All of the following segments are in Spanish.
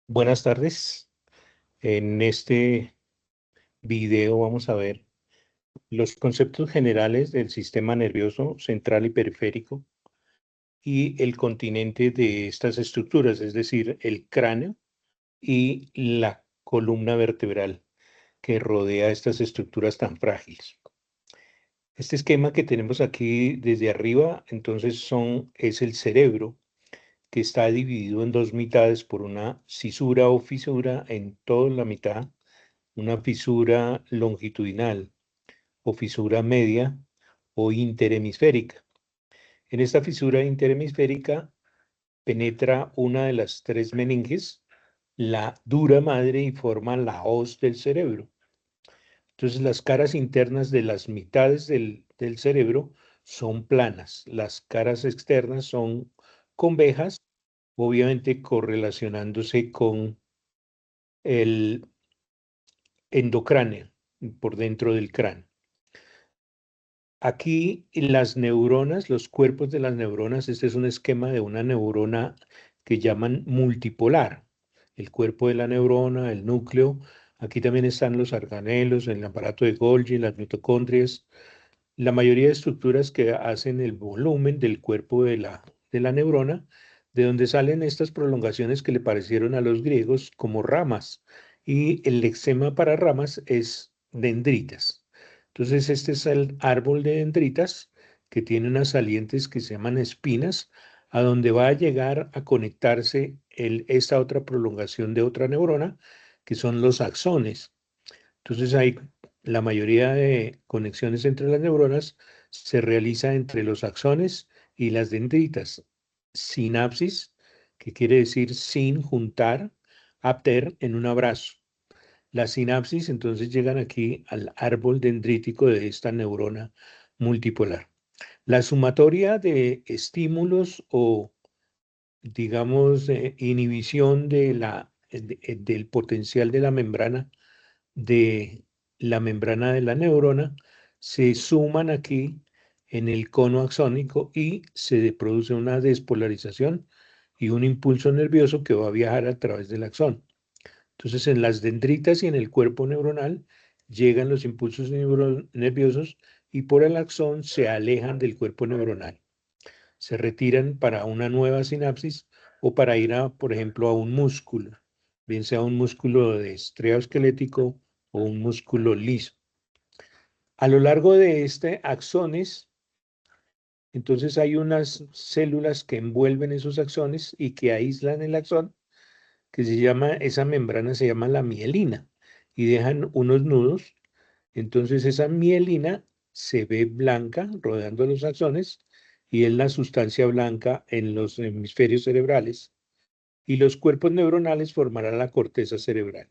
Buenas tardes. En este video vamos a ver los conceptos generales del sistema nervioso central y periférico y el continente de estas estructuras, es decir, el cráneo y la columna vertebral que rodea estas estructuras tan frágiles. Este esquema que tenemos aquí desde arriba, entonces es el cerebro que está dividido en dos mitades por una cisura o fisura en toda la mitad, una fisura longitudinal o fisura media o interhemisférica. En esta fisura interhemisférica penetra una de las tres meninges, la dura madre, y forma la hoz del cerebro. Entonces las caras internas de las mitades del cerebro son planas, las caras externas son convejas, obviamente correlacionándose con el endocráneo por dentro del cráneo. Aquí las neuronas, los cuerpos de las neuronas, este es un esquema de una neurona que llaman multipolar. El cuerpo de la neurona, el núcleo, aquí también están los organelos, el aparato de Golgi, las mitocondrias, la mayoría de estructuras que hacen el volumen del cuerpo de la neurona, de donde salen estas prolongaciones que le parecieron a los griegos como ramas. Y el lexema para ramas es dendritas. Entonces, este es el árbol de dendritas que tiene unas salientes que se llaman espinas, a donde va a llegar a conectarse esta otra prolongación de otra neurona, que son los axones. Entonces, hay la mayoría de conexiones entre las neuronas se realiza entre los axones y las dendritas. Sinapsis, que quiere decir sin juntar, apter en un abrazo. Las sinapsis entonces llegan aquí al árbol dendrítico de esta neurona multipolar. La sumatoria de estímulos o, digamos, inhibición del potencial de de la membrana de la neurona se suman aquí en el cono axónico y se produce una despolarización y un impulso nervioso que va a viajar a través del axón. Entonces, en las dendritas y en el cuerpo neuronal llegan los impulsos nerviosos y por el axón se alejan del cuerpo neuronal. Se retiran para una nueva sinapsis o para ir por ejemplo, a un músculo, bien sea un músculo de estriado esquelético o un músculo liso. A lo largo de este axones, entonces hay unas células que envuelven esos axones y que aíslan el axón, que esa membrana se llama la mielina, y dejan unos nudos. Entonces esa mielina se ve blanca rodeando los axones y es la sustancia blanca en los hemisferios cerebrales, y los cuerpos neuronales formarán la corteza cerebral.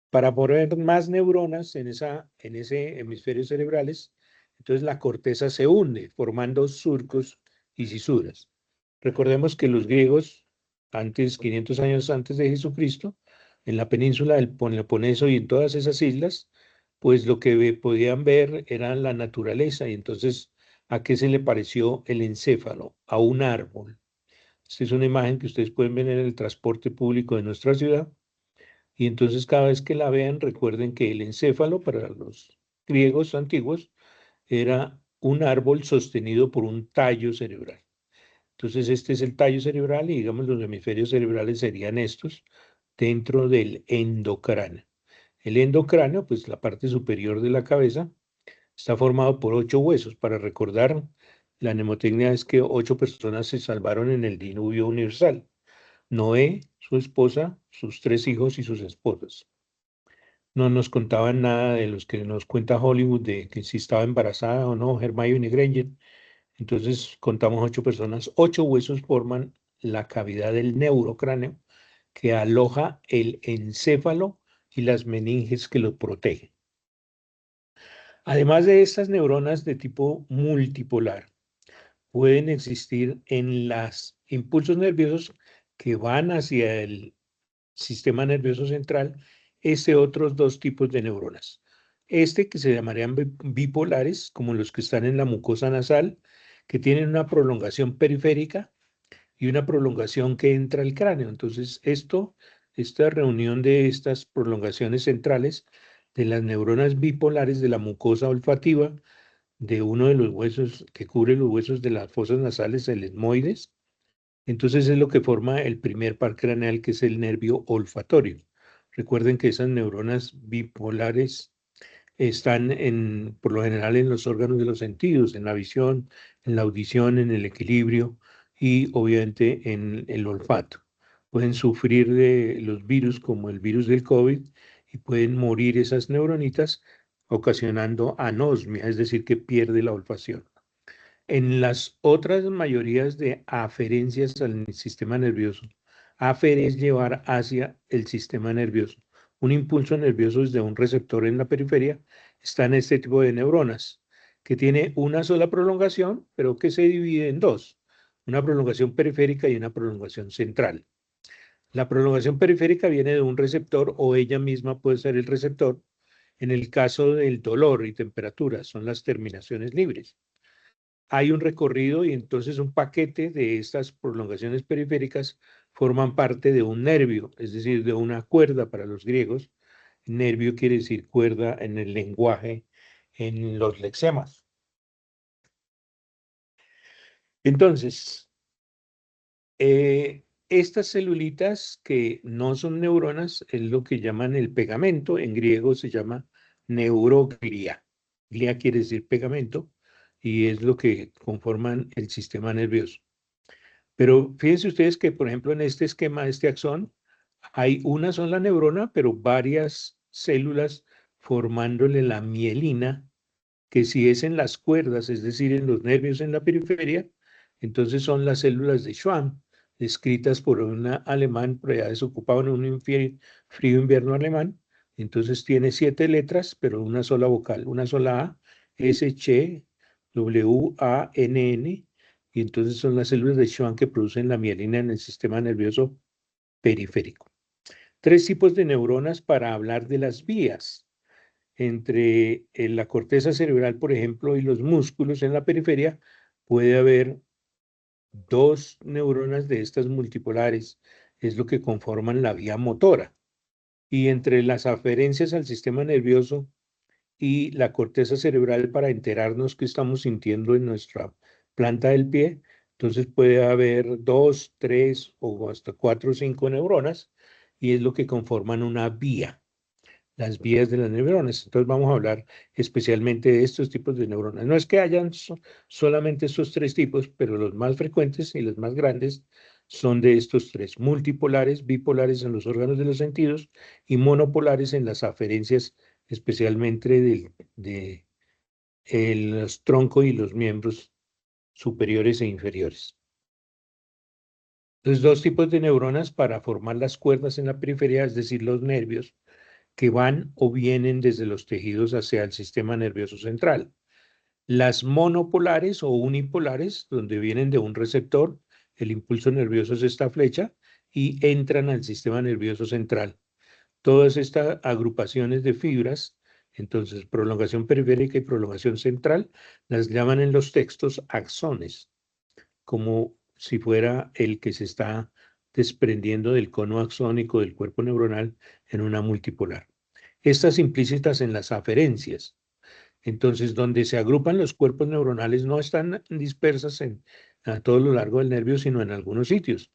Para poner más neuronas en ese hemisferio cerebrales, entonces la corteza se hunde, formando surcos y cisuras. Recordemos que los griegos, 500 años antes de Jesucristo, en la península del Peloponeso y en todas esas islas, pues lo que podían ver era la naturaleza. Y entonces, ¿a qué se le pareció el encéfalo? A un árbol. Esta es una imagen que ustedes pueden ver en el transporte público de nuestra ciudad. Y entonces cada vez que la vean, recuerden que el encéfalo para los griegos antiguos era un árbol sostenido por un tallo cerebral. Entonces este es el tallo cerebral y digamos los hemisferios cerebrales serían estos dentro del endocráneo. El endocráneo, pues la parte superior de la cabeza, está formado por 8 huesos. Para recordar, la mnemotecnia es que 8 personas se salvaron en el diluvio universal. Noé, su esposa, sus 3 hijos y sus esposas. No nos contaban nada de los que nos cuenta Hollywood, de que si estaba embarazada o no, Hermione Granger. Entonces contamos 8 personas. 8 huesos forman la cavidad del neurocráneo que aloja el encéfalo y las meninges que lo protegen. Además de estas neuronas de tipo multipolar, pueden existir en los impulsos nerviosos que van hacia el sistema nervioso central, otros dos tipos de neuronas. Que se llamarían bipolares, como los que están en la mucosa nasal, que tienen una prolongación periférica y una prolongación que entra al cráneo. Entonces, esta reunión de estas prolongaciones centrales de las neuronas bipolares de la mucosa olfativa, de uno de los huesos que cubre los huesos de las fosas nasales, el etmoides, entonces es lo que forma el primer par craneal, que es el nervio olfatorio. Recuerden que esas neuronas bipolares están por lo general en los órganos de los sentidos, en la visión, en la audición, en el equilibrio y obviamente en el olfato. Pueden sufrir de los virus como el virus del COVID y pueden morir esas neuronitas ocasionando anosmia, es decir, que pierde la olfacción. En las otras mayorías de aferencias al sistema nervioso, afer es llevar hacia el sistema nervioso. Un impulso nervioso desde un receptor en la periferia está en este tipo de neuronas, que tiene una sola prolongación, pero que se divide en dos, una prolongación periférica y una prolongación central. La prolongación periférica viene de un receptor o ella misma puede ser el receptor. En el caso del dolor y temperatura, son las terminaciones libres. Hay un recorrido y entonces un paquete de estas prolongaciones periféricas forman parte de un nervio, es decir, de una cuerda para los griegos. Nervio quiere decir cuerda en el lenguaje, en los lexemas. Entonces, estas celulitas que no son neuronas es lo que llaman el pegamento, en griego se llama neuroglia. Glia quiere decir pegamento y es lo que conforman el sistema nervioso. Pero fíjense ustedes que, por ejemplo, en este esquema de este axón, hay una sola neurona, pero varias células formándole la mielina, que si es en las cuerdas, es decir, en los nervios en la periferia, entonces son las células de Schwann, descritas por un alemán, por allá desocupado en un frío invierno alemán. Entonces tiene 7 letras, pero una sola vocal, una sola A, S, Ch, W, A, N, N, y entonces son las células de Schwann que producen la mielina en el sistema nervioso periférico. 3 tipos de neuronas para hablar de las vías entre la corteza cerebral, por ejemplo, y los músculos en la periferia. Puede haber 2 neuronas de estas multipolares, es lo que conforman la vía motora. Y entre las aferencias al sistema nervioso y la corteza cerebral, para enterarnos qué estamos sintiendo en nuestra planta del pie, entonces puede haber 2, 3 o hasta 4 o 5 neuronas, y es lo que conforman una vía, las vías de las neuronas. Entonces vamos a hablar especialmente de estos tipos de neuronas. No es que hayan solamente estos 3 tipos, pero los más frecuentes y los más grandes son de estos 3: multipolares, bipolares en los órganos de los sentidos y monopolares en las aferencias, especialmente de los troncos y los miembros superiores e inferiores. Los 2 tipos de neuronas para formar las cuerdas en la periferia, es decir, los nervios, que van o vienen desde los tejidos hacia el sistema nervioso central. Las monopolares o unipolares, donde vienen de un receptor, el impulso nervioso es esta flecha, y entran al sistema nervioso central. Todas estas agrupaciones de fibras, entonces prolongación periférica y prolongación central, las llaman en los textos axones, como si fuera el que se está desprendiendo del cono axónico del cuerpo neuronal en una multipolar. Estas implícitas en las aferencias. Entonces, donde se agrupan los cuerpos neuronales no están dispersas a todo lo largo del nervio, sino en algunos sitios.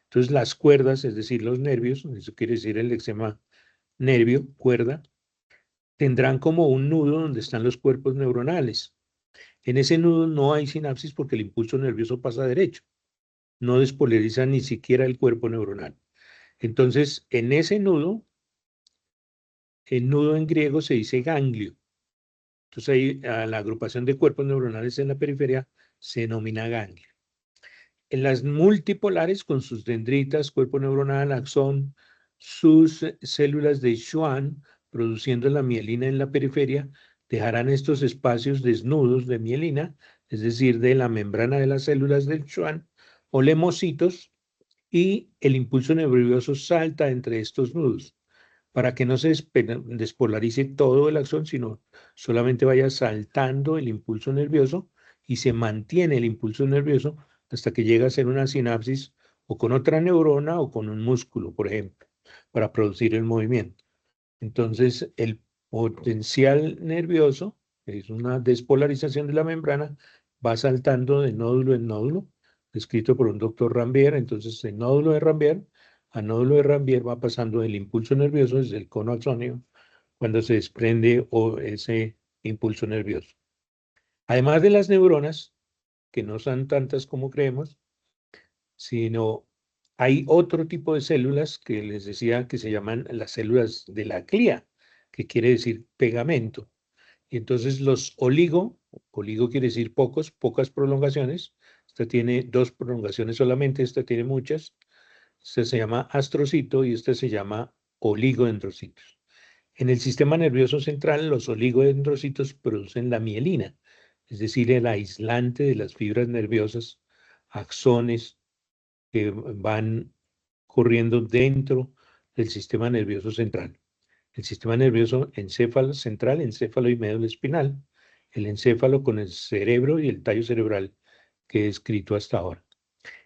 Entonces, las cuerdas, es decir, los nervios, eso quiere decir el lexema nervio, cuerda, tendrán como un nudo donde están los cuerpos neuronales. En ese nudo no hay sinapsis porque el impulso nervioso pasa derecho, no despolariza ni siquiera el cuerpo neuronal. Entonces, en ese nudo, el nudo en griego se dice ganglio. Entonces, ahí a la agrupación de cuerpos neuronales en la periferia se denomina ganglio. En las multipolares, con sus dendritas, cuerpo neuronal, axón, sus células de Schwann, produciendo la mielina en la periferia, dejarán estos espacios desnudos de mielina, es decir, de la membrana de las células del Schwann, o lemocitos, y el impulso nervioso salta entre estos nudos, para que no se despolarice todo el axón, sino solamente vaya saltando el impulso nervioso y se mantiene el impulso nervioso hasta que llega a ser una sinapsis o con otra neurona o con un músculo, por ejemplo, para producir el movimiento. Entonces, el potencial nervioso, es una despolarización de la membrana, va saltando de nódulo en nódulo, descrito por un doctor Rambier. Entonces, el nódulo de Rambier a nódulo de Rambier va pasando del impulso nervioso desde el cono axóneo cuando se desprende ese impulso nervioso. Además de las neuronas, que no son tantas como creemos, sino hay otro tipo de células que les decía que se llaman las células de la glía, que quiere decir pegamento. Y entonces los oligo quiere decir pocas prolongaciones. Esta tiene 2 prolongaciones solamente, esta tiene muchas. Esta se llama astrocito y esta se llama oligodendrocitos. En el sistema nervioso central, los oligodendrocitos producen la mielina, es decir, el aislante de las fibras nerviosas, axones, que van corriendo dentro del sistema nervioso central. El sistema nervioso encéfalo central, encéfalo y médula espinal, el encéfalo con el cerebro y el tallo cerebral que he escrito hasta ahora.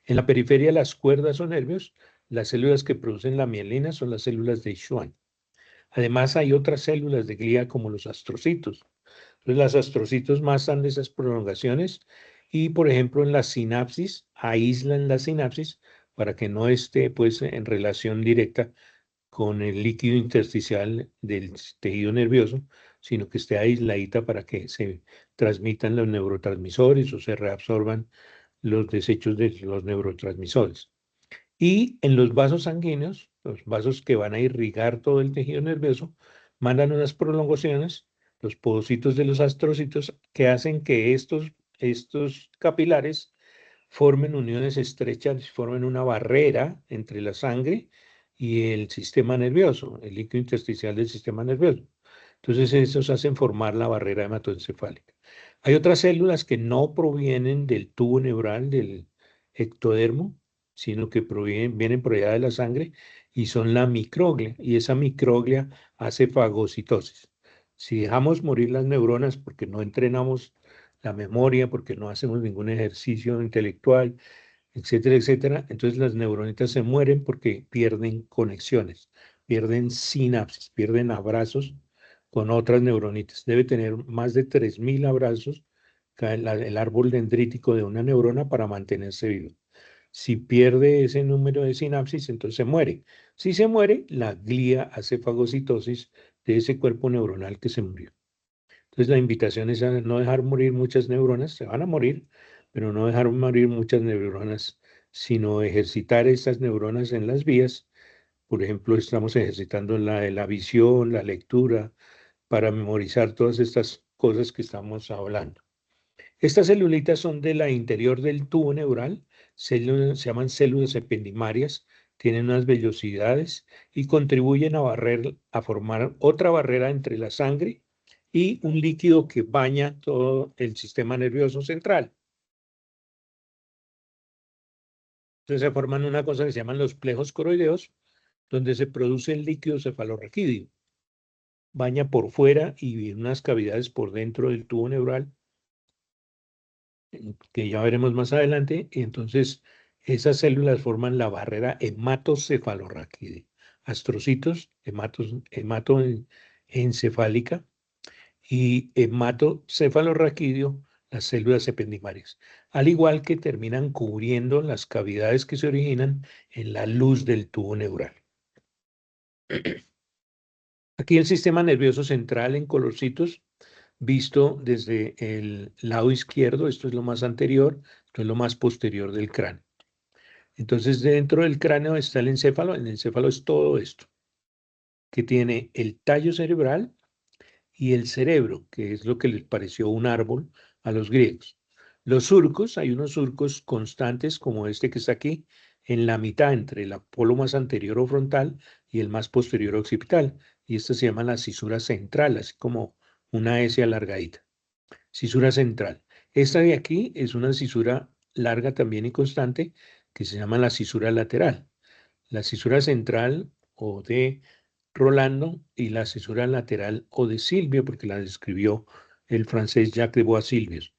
En la periferia, las cuerdas o nervios, las células que producen la mielina son las células de Schwann. Además, hay otras células de glía como los astrocitos. Entonces, los astrocitos masan de esas prolongaciones y, por ejemplo, en la sinapsis, aíslan la sinapsis para que no esté pues, en relación directa con el líquido intersticial del tejido nervioso, sino que esté aisladita para que se transmitan los neurotransmisores o se reabsorban los desechos de los neurotransmisores. Y en los vasos sanguíneos, los vasos que van a irrigar todo el tejido nervioso, mandan unas prolongaciones, los podocitos de los astrocitos, que hacen que estos capilares formen uniones estrechas, formen una barrera entre la sangre y el sistema nervioso, el líquido intersticial del sistema nervioso. Entonces, esos hacen formar la barrera hematoencefálica. Hay otras células que no provienen del tubo neural, del ectodermo, sino que vienen por allá de la sangre y son la microglia. Y esa microglia hace fagocitosis. Si dejamos morir las neuronas porque no entrenamos la memoria, porque no hacemos ningún ejercicio intelectual, etcétera, etcétera, entonces las neuronitas se mueren porque pierden conexiones, pierden sinapsis, pierden abrazos con otras neuronitas. Debe tener más de 3.000 abrazos el árbol dendrítico de una neurona para mantenerse vivo. Si pierde ese número de sinapsis, entonces se muere. Si se muere, la glía hace fagocitosis de ese cuerpo neuronal que se murió. Entonces la invitación es a no dejar morir muchas neuronas, se van a morir, pero no dejar morir muchas neuronas, sino ejercitar estas neuronas en las vías. Por ejemplo, estamos ejercitando la visión, la lectura, para memorizar todas estas cosas que estamos hablando. Estas celulitas son de la interior del tubo neural, se llaman células ependimarias, tienen unas vellosidades y contribuyen a formar otra barrera entre la sangre y un líquido que baña todo el sistema nervioso central. Entonces se forman una cosa que se llaman los plejos coroideos, donde se produce el líquido cefalorraquídeo. Baña por fuera y en unas cavidades por dentro del tubo neural, que ya veremos más adelante, y entonces esas células forman la barrera hematocefalorraquídea. Astrocitos, hematoencefálica y hematocefalorraquídeo, las células ependimarias, al igual que terminan cubriendo las cavidades que se originan en la luz del tubo neural. Aquí el sistema nervioso central en colorcitos, visto desde el lado izquierdo, esto es lo más anterior, esto es lo más posterior del cráneo. Entonces, dentro del cráneo está el encéfalo es todo esto, que tiene el tallo cerebral y el cerebro, que es lo que les pareció un árbol a los griegos. Los surcos, hay unos surcos constantes como este que está aquí, en la mitad entre el polo más anterior o frontal y el más posterior occipital, y esta se llama la cisura central, así como una S alargadita. Cisura central. Esta de aquí es una cisura larga también y constante que se llama la cisura lateral. La cisura central o de Rolando y la cisura lateral o de Silvio, porque la describió el francés Jacques de Boissilvius.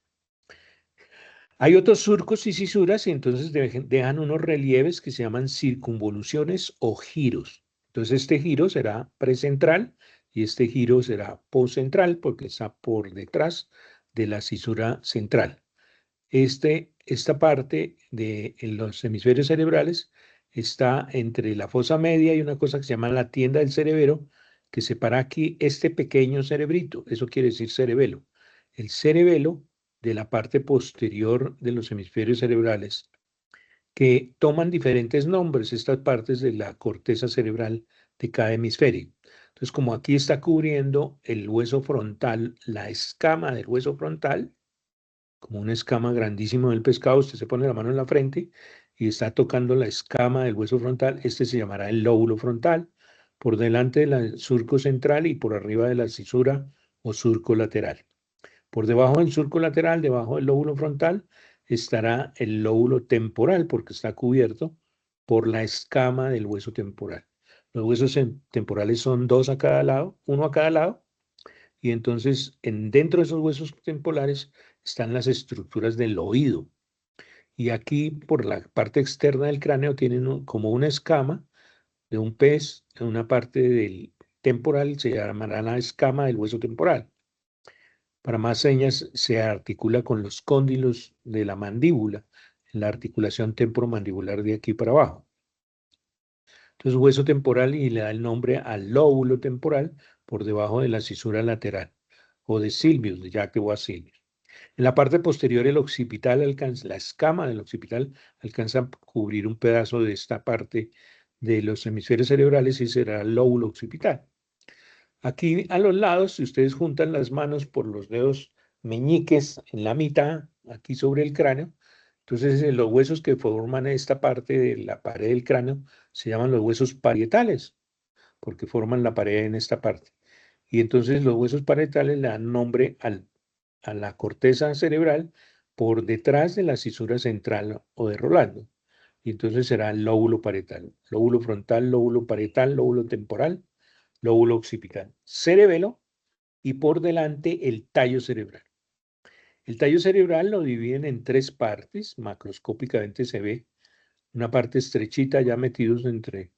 Hay otros surcos y cisuras y entonces dejan unos relieves que se llaman circunvoluciones o giros. Entonces este giro será precentral y este giro será postcentral porque está por detrás de la cisura central. Esta parte de los hemisferios cerebrales está entre la fosa media y una cosa que se llama la tienda del cerebelo, que separa aquí este pequeño cerebrito. Eso quiere decir cerebelo. El cerebelo de la parte posterior de los hemisferios cerebrales, que toman diferentes nombres, estas partes de la corteza cerebral de cada hemisferio. Entonces, como aquí está cubriendo el hueso frontal, la escama del hueso frontal, como una escama grandísima del pescado, usted se pone la mano en la frente y está tocando la escama del hueso frontal, este se llamará el lóbulo frontal, por delante del surco central y por arriba de la cisura o surco lateral. Por debajo del surco lateral, debajo del lóbulo frontal, estará el lóbulo temporal, porque está cubierto por la escama del hueso temporal. Los huesos temporales son dos a cada lado, uno a cada lado, y entonces dentro de esos huesos temporales están las estructuras del oído. Y aquí, por la parte externa del cráneo, tienen como una escama de un pez, en una parte del temporal se llamará la escama del hueso temporal. Para más señas, se articula con los cóndilos de la mandíbula, en la articulación temporomandibular de aquí para abajo. Entonces, hueso temporal y le da el nombre al lóbulo temporal por debajo de la cisura lateral, o de Sylvius, de Jacques de Bois-Sylvius. En la parte posterior, el occipital alcanza, la escama del occipital alcanza a cubrir un pedazo de esta parte de los hemisferios cerebrales y será el lóbulo occipital. Aquí a los lados, si ustedes juntan las manos por los dedos meñiques en la mitad, aquí sobre el cráneo, entonces los huesos que forman esta parte de la pared del cráneo se llaman los huesos parietales, porque forman la pared en esta parte. Y entonces los huesos parietales le dan nombre a la corteza cerebral por detrás de la cisura central o de Rolando. Y entonces será el lóbulo parietal, lóbulo frontal, lóbulo parietal, lóbulo temporal, lóbulo occipital, cerebelo y por delante el tallo cerebral. El tallo cerebral lo dividen en tres partes, macroscópicamente se ve una parte estrechita ya metidos entre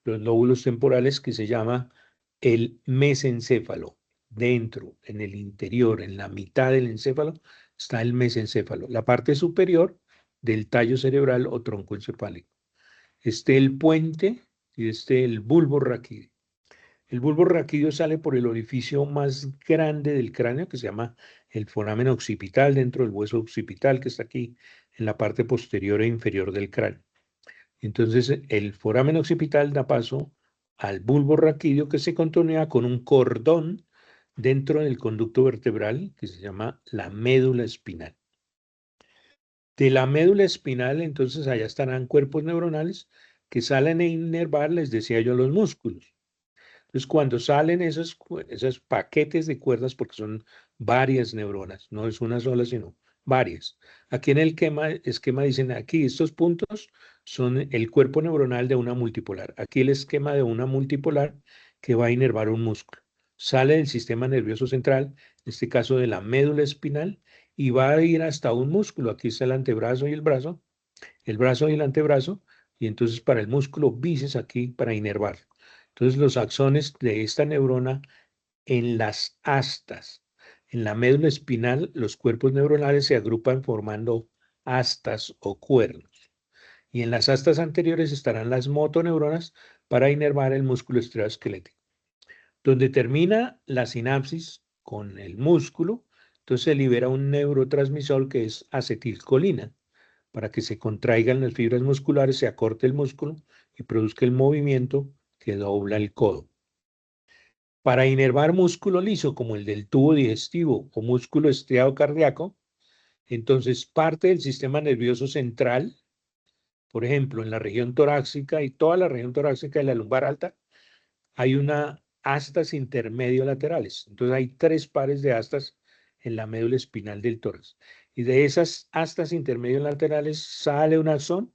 los lóbulos temporales que se llama el mesencéfalo. Dentro, en el interior, en la mitad del encéfalo, está el mesencéfalo, la parte superior del tallo cerebral o tronco encefálico. El puente y el bulbo raquídeo. El bulbo raquídeo sale por el orificio más grande del cráneo, que se llama el foramen occipital, dentro del hueso occipital, que está aquí en la parte posterior e inferior del cráneo. Entonces, el foramen occipital da paso al bulbo raquídeo, que se contonea con un cordón dentro del conducto vertebral, que se llama la médula espinal. De la médula espinal, entonces, allá estarán cuerpos neuronales que salen a inervar, les decía yo, los músculos. Entonces, cuando salen esos paquetes de cuerdas, porque son varias neuronas, no es una sola, sino varias. Aquí en el esquema dicen, aquí estos puntos son el cuerpo neuronal de una multipolar. Aquí el esquema de una multipolar que va a inervar un músculo. Sale del sistema nervioso central, en este caso de la médula espinal, y va a ir hasta un músculo. Aquí está el antebrazo y el brazo y el antebrazo, y entonces para el músculo bíceps aquí para inervar. Entonces los axones de esta neurona en las astas, en la médula espinal, los cuerpos neuronales se agrupan formando astas o cuernos. Y en las astas anteriores estarán las motoneuronas para inervar el músculo estriado-esquelético. Donde termina la sinapsis con el músculo, entonces se libera un neurotransmisor que es acetilcolina para que se contraigan las fibras musculares, se acorte el músculo y produzca el movimiento que dobla el codo. Para inervar músculo liso, como el del tubo digestivo o músculo estriado cardíaco, entonces parte del sistema nervioso central, por ejemplo, en la región torácica y toda la región torácica y la lumbar alta, hay una astas intermedio laterales. Entonces hay tres pares de astas en la médula espinal del tórax. Y de esas astas intermedio laterales sale un axón,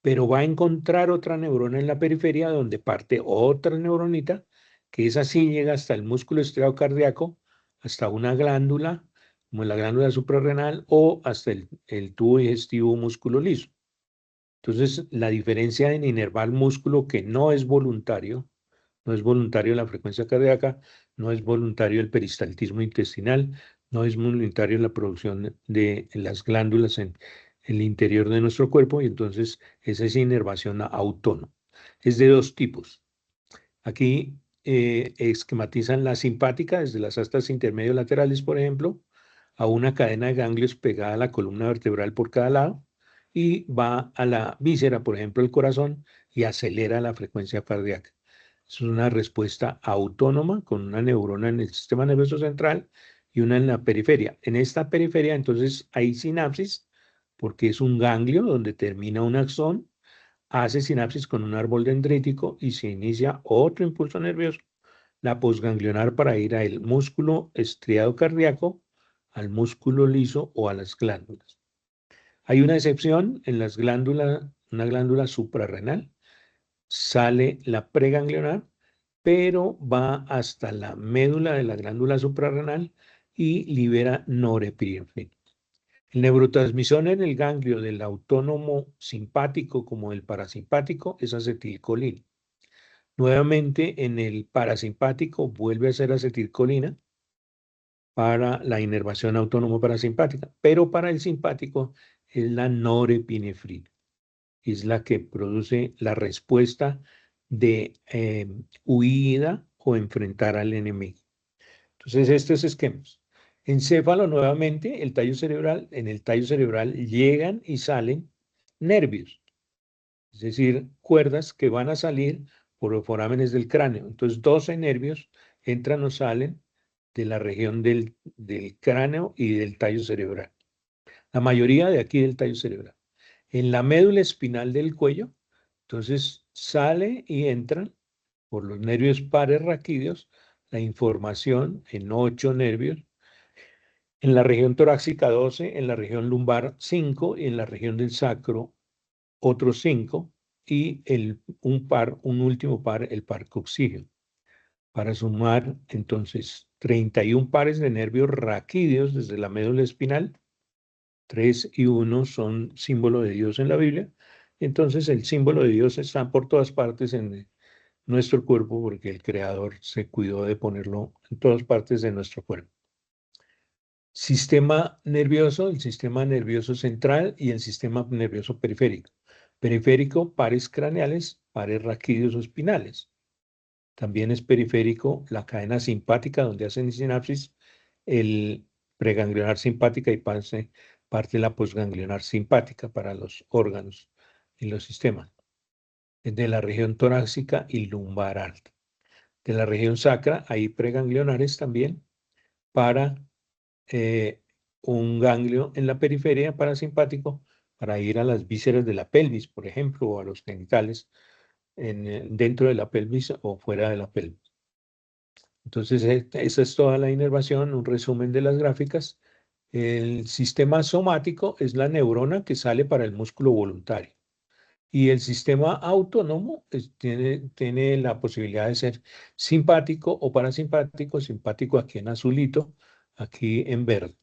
pero va a encontrar otra neurona en la periferia donde parte otra neuronita, que es así, llega hasta el músculo estriado cardíaco, hasta una glándula como en la glándula suprarrenal, o hasta el tubo digestivo músculo liso. Entonces, la diferencia en inervar músculo que no es voluntario la frecuencia cardíaca, no es voluntario el peristaltismo intestinal, no es voluntario la producción de las glándulas en el interior de nuestro cuerpo, y entonces esa es inervación autónoma. Es de dos tipos. Aquí esquematizan la simpática desde las astas intermedio laterales, por ejemplo, a una cadena de ganglios pegada a la columna vertebral por cada lado, y va a la víscera, por ejemplo, el corazón, y acelera la frecuencia cardíaca. Es una respuesta autónoma con una neurona en el sistema nervioso central y una en la periferia. En esta periferia, entonces, hay sinapsis, porque es un ganglio donde termina un axón, hace sinapsis con un árbol dendrítico y se inicia otro impulso nervioso, la posganglionar, para ir al músculo estriado cardíaco, al músculo liso o a las glándulas. Hay una excepción en las glándulas, una glándula suprarrenal, sale la preganglionar, pero va hasta la médula de la glándula suprarrenal y libera norepinefrina. El neurotransmisor en el ganglio del autónomo simpático como el parasimpático es acetilcolina. Nuevamente en el parasimpático vuelve a ser acetilcolina para la inervación autónomo parasimpática, pero para el simpático es la norepinefrina, es la que produce la respuesta de huida o enfrentar al enemigo. Entonces, estos esquemas. Encéfalo, nuevamente, el tallo cerebral. En el tallo cerebral llegan y salen nervios, es decir, cuerdas que van a salir por los forámenes del cráneo. Entonces, 12 nervios entran o salen de la región del cráneo y del tallo cerebral. La mayoría de aquí del tallo cerebral. En la médula espinal del cuello, entonces sale y entran por los nervios pares raquídeos la información en 8 nervios, en la región torácica 12, en la región lumbar 5 y en la región del sacro otros 5, y un último par, el par coxígeo, para sumar entonces 31 pares de nervios raquídeos desde la médula espinal. 3 y 1 son símbolo de Dios en la Biblia. Entonces el símbolo de Dios está por todas partes en nuestro cuerpo, porque el Creador se cuidó de ponerlo en todas partes de nuestro cuerpo. Sistema nervioso, el sistema nervioso central y el sistema nervioso periférico. Periférico, pares craneales, pares raquídeos o espinales. También es periférico la cadena simpática, donde hacen sinapsis el preganglionar simpática y parte de la posganglionar simpática para los órganos y los sistemas. De la región torácica y lumbar alta. De la región sacra hay preganglionares también para un ganglio en la periferia parasimpático para ir a las vísceras de la pelvis, por ejemplo, o a los genitales dentro de la pelvis o fuera de la pelvis. Entonces, esa es toda la inervación, un resumen de las gráficas. El sistema somático es la neurona que sale para el músculo voluntario. Y el sistema autónomo tiene la posibilidad de ser simpático o parasimpático, simpático aquí en azulito, aquí en verde.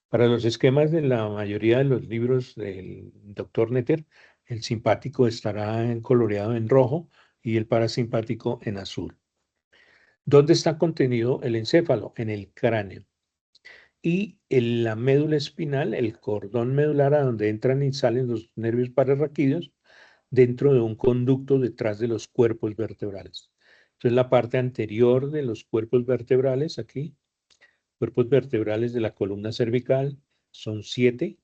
Para los esquemas de la mayoría de los libros del Dr. Netter, el simpático estará coloreado en rojo y el parasimpático en azul. ¿Dónde está contenido el encéfalo? En el cráneo. Y en la médula espinal, el cordón medular, a donde entran y salen los nervios pararraquídeos, dentro de un conducto detrás de los cuerpos vertebrales. Entonces, la parte anterior de los cuerpos vertebrales, aquí, cuerpos vertebrales de la columna cervical, son 7.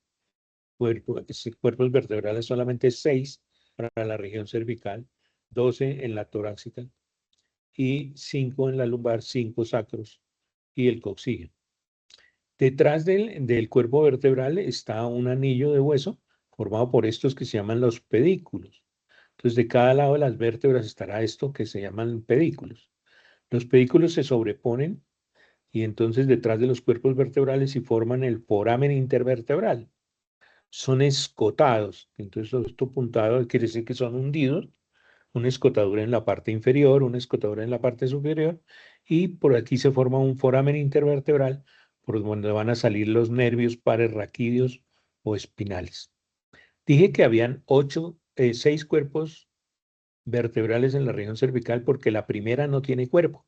Cuerpos vertebrales solamente 6 para la región cervical, 12 en la torácica y 5 en la lumbar, 5 sacros y el coxígeo. Detrás del cuerpo vertebral está un anillo de hueso formado por estos que se llaman los pedículos. Entonces, de cada lado de las vértebras estará esto que se llaman pedículos. Los pedículos se sobreponen y entonces detrás de los cuerpos vertebrales y forman el foramen intervertebral. Son escotados, entonces esto puntado quiere decir que son hundidos, una escotadura en la parte inferior, una escotadura en la parte superior, y por aquí se forma un foramen intervertebral por donde van a salir los nervios pares raquídeos o espinales. Dije que habían 6 cuerpos vertebrales en la región cervical porque la primera no tiene cuerpo.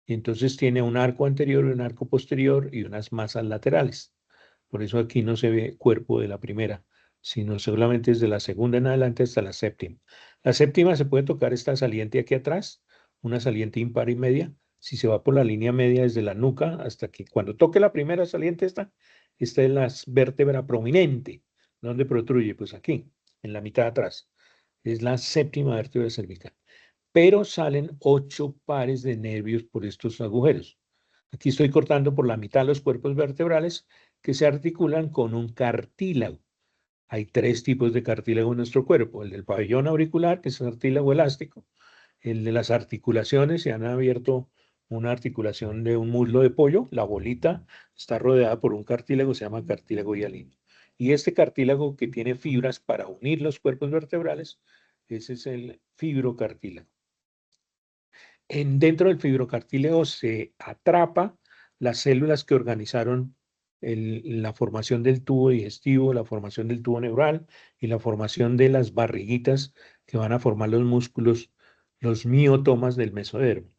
Y entonces tiene un arco anterior, un arco posterior y unas masas laterales. Por eso aquí no se ve cuerpo de la primera, sino solamente desde la segunda en adelante hasta la séptima. La séptima se puede tocar esta saliente aquí atrás, una saliente impar y media. Si se va por la línea media desde la nuca hasta que cuando toque la primera saliente esta es la vértebra prominente. ¿Dónde protruye? Pues aquí, en la mitad de atrás. Es la séptima vértebra cervical. Pero salen 8 pares de nervios por estos agujeros. Aquí estoy cortando por la mitad los cuerpos vertebrales que se articulan con un cartílago. Hay 3 tipos de cartílago en nuestro cuerpo: el del pabellón auricular, que es el cartílago elástico; el de las articulaciones, se han abierto una articulación de un muslo de pollo, la bolita está rodeada por un cartílago, se llama cartílago hialino. Y este cartílago que tiene fibras para unir los cuerpos vertebrales, ese es el fibrocartílago. Dentro del fibrocartílago se atrapa las células que organizaron la formación del tubo digestivo, la formación del tubo neural y la formación de las barriguitas que van a formar los músculos, los miotomas del mesodermo.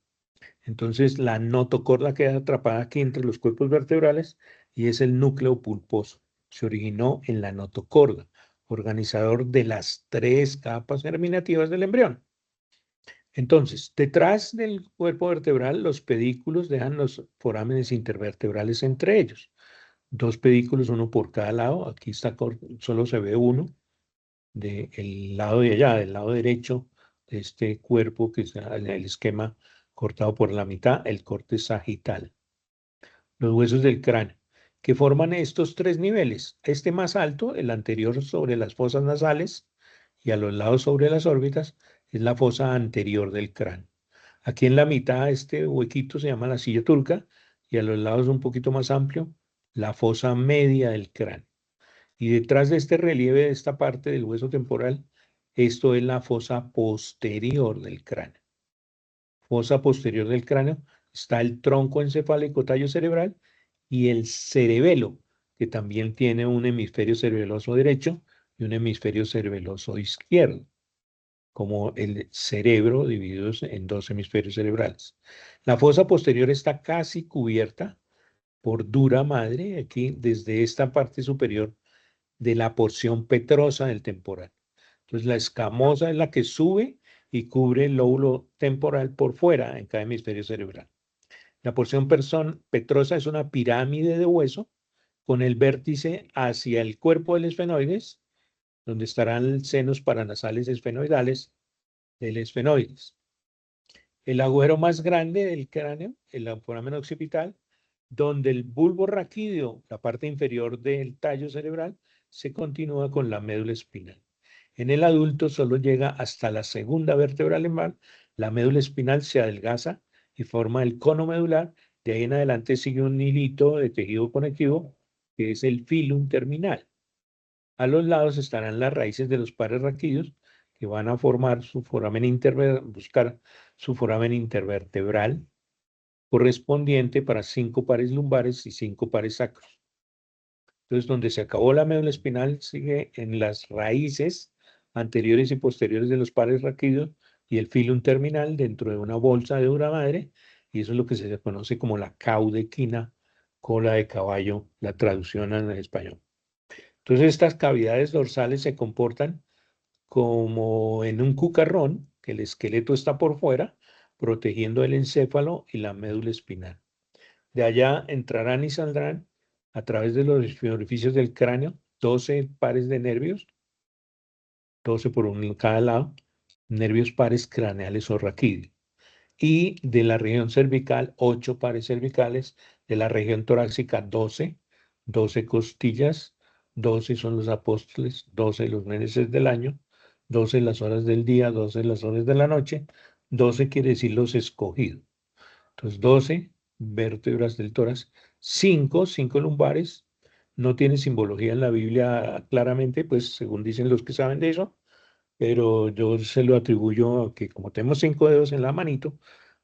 Entonces la notocorda queda atrapada aquí entre los cuerpos vertebrales y es el núcleo pulposo. Se originó en la notocorda, organizador de las 3 capas germinativas del embrión. Entonces, detrás del cuerpo vertebral, los pedículos dejan los forámenes intervertebrales entre ellos. 2 pedículos, uno por cada lado. Aquí está, solo se ve uno del lado de allá, del lado derecho de este cuerpo, que es el esquema cortado por la mitad, el corte sagital. Los huesos del cráneo, que forman estos 3 niveles. Este más alto, el anterior sobre las fosas nasales y a los lados sobre las órbitas, es la fosa anterior del cráneo. Aquí en la mitad, este huequito se llama la silla turca y a los lados un poquito más amplio, la fosa media del cráneo. Y detrás de este relieve, de esta parte del hueso temporal, esto es la fosa posterior del cráneo. Fosa posterior del cráneo está el tronco encefálico tallo cerebral y el cerebelo, que también tiene un hemisferio cerebeloso derecho y un hemisferio cerebeloso izquierdo, como el cerebro dividido en 2 hemisferios cerebrales. La fosa posterior está casi cubierta por dura madre, aquí desde esta parte superior de la porción petrosa del temporal. Entonces la escamosa es la que sube y cubre el lóbulo temporal por fuera en cada hemisferio cerebral. La porción petrosa es una pirámide de hueso con el vértice hacia el cuerpo del esfenoides, donde estarán los senos paranasales esfenoidales del esfenoides. El agujero más grande del cráneo, el foramen occipital, donde el bulbo raquídeo, la parte inferior del tallo cerebral, se continúa con la médula espinal. En el adulto solo llega hasta la segunda vértebra lumbar, la médula espinal se adelgaza y forma el cono medular, de ahí en adelante sigue un hilito de tejido conectivo que es el filum terminal. A los lados estarán las raíces de los pares raquídeos que van a formar su foramen buscar su foramen intervertebral correspondiente para 5 pares lumbares y 5 pares sacros. Entonces, donde se acabó la médula espinal, sigue en las raíces anteriores y posteriores de los pares raquídeos y el filum terminal dentro de una bolsa de dura madre, y eso es lo que se conoce como la caudequina, cola de caballo, la traducción en español. Entonces, estas cavidades dorsales se comportan como en un cucarrón, que el esqueleto está por fuera, protegiendo el encéfalo y la médula espinal. De allá entrarán y saldrán a través de los orificios del cráneo 12 pares de nervios, 12 por uno en cada lado, nervios pares craneales o raquídeos. Y de la región cervical, 8 pares cervicales; de la región torácica, 12 costillas, 12 son los apóstoles, 12 los meses del año, 12 las horas del día, 12 las horas de la noche, 12 quiere decir los escogidos. Entonces, 12 vértebras del tórax, 5 lumbares. No tiene simbología en la Biblia claramente, pues según dicen los que saben de eso, pero yo se lo atribuyo a que como tenemos 5 dedos en la manito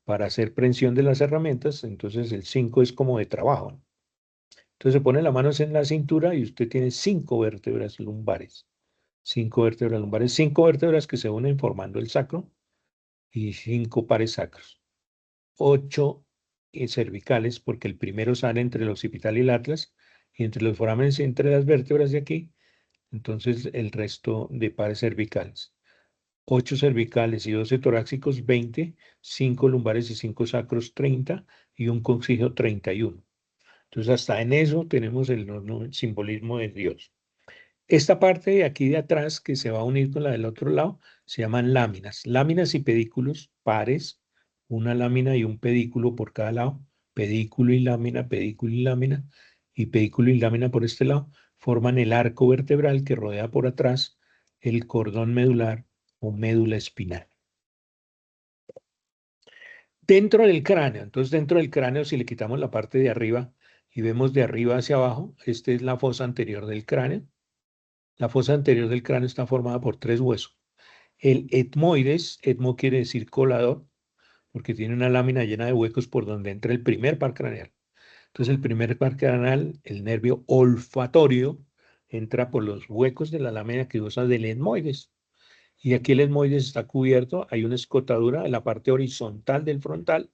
para hacer prensión de las herramientas, entonces el 5 es como de trabajo. Entonces se pone las manos en la cintura y usted tiene 5 vértebras lumbares. 5 vértebras lumbares, 5 vértebras que se unen formando el sacro y 5 pares sacros. 8 cervicales, porque el primero sale entre el occipital y el atlas, y entre los forámenes y entre las vértebras de aquí, entonces el resto de pares cervicales. 8 cervicales y 12 torácicos, 20, 5 lumbares y 5 sacros, 30, y un coxígeo, 31. Entonces hasta en eso tenemos el simbolismo de Dios. Esta parte de aquí de atrás, que se va a unir con la del otro lado, se llaman láminas. Láminas y pedículos pares, una lámina y un pedículo por cada lado, pedículo y lámina, y pedículo y lámina por este lado, forman el arco vertebral que rodea por atrás el cordón medular o médula espinal. Dentro del cráneo, entonces dentro del cráneo, si le quitamos la parte de arriba y vemos de arriba hacia abajo, esta es la fosa anterior del cráneo. La fosa anterior del cráneo está formada por 3 huesos. El etmoides, etmo quiere decir colador, porque tiene una lámina llena de huecos por donde entra el primer par craneal. Entonces el primer par craneal, el nervio olfatorio, entra por los huecos de la lámina que usa del etmoides. Y aquí el etmoides está cubierto, hay una escotadura en la parte horizontal del frontal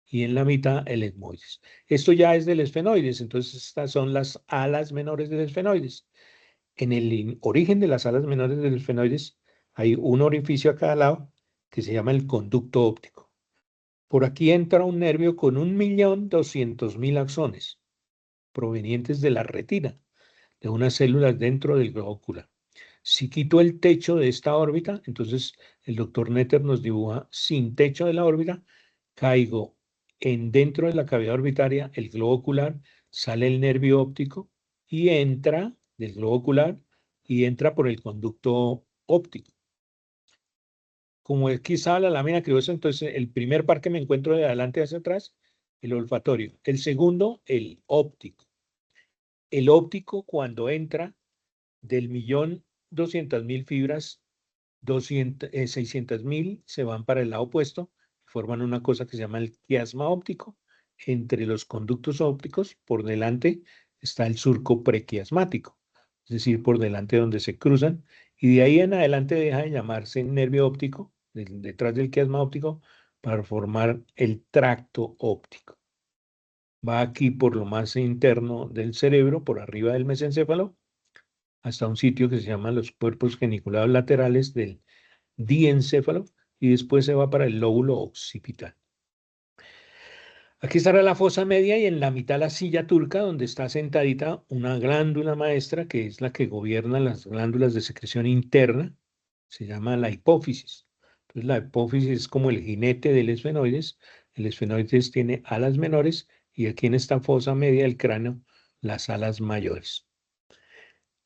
y en la mitad el etmoides. Esto ya es del esfenoides, entonces estas son las alas menores del esfenoides. En el origen de las alas menores del esfenoides hay un orificio a cada lado que se llama el conducto óptico. Por aquí entra un nervio con 1.200.000 axones provenientes de la retina, de unas células dentro del globo ocular. Si quito el techo de esta órbita, entonces el doctor Netter nos dibuja sin techo de la órbita, caigo dentro de la cavidad orbitaria, el globo ocular, sale el nervio óptico y entra del globo ocular y entra por el conducto óptico. Como aquí sale la lámina criosa, entonces el primer par que me encuentro de adelante hacia atrás, el olfatorio. El segundo, el óptico. El óptico cuando entra del 1.200.000 fibras, 600.000 se van para el lado opuesto, forman una cosa que se llama el quiasma óptico. Entre los conductos ópticos, por delante, está el surco prequiasmático, es decir, por delante donde se cruzan, y de ahí en adelante deja de llamarse nervio óptico, detrás del quiasma óptico, para formar el tracto óptico. Va aquí por lo más interno del cerebro, por arriba del mesencéfalo, hasta un sitio que se llama los cuerpos geniculados laterales del diencéfalo y después se va para el lóbulo occipital. Aquí estará la fosa media y en la mitad la silla turca donde está sentadita una glándula maestra que es la que gobierna las glándulas de secreción interna, se llama la hipófisis. Entonces la hipófisis es como el jinete del esfenoides, el esfenoides tiene alas menores y aquí en esta fosa media del cráneo las alas mayores.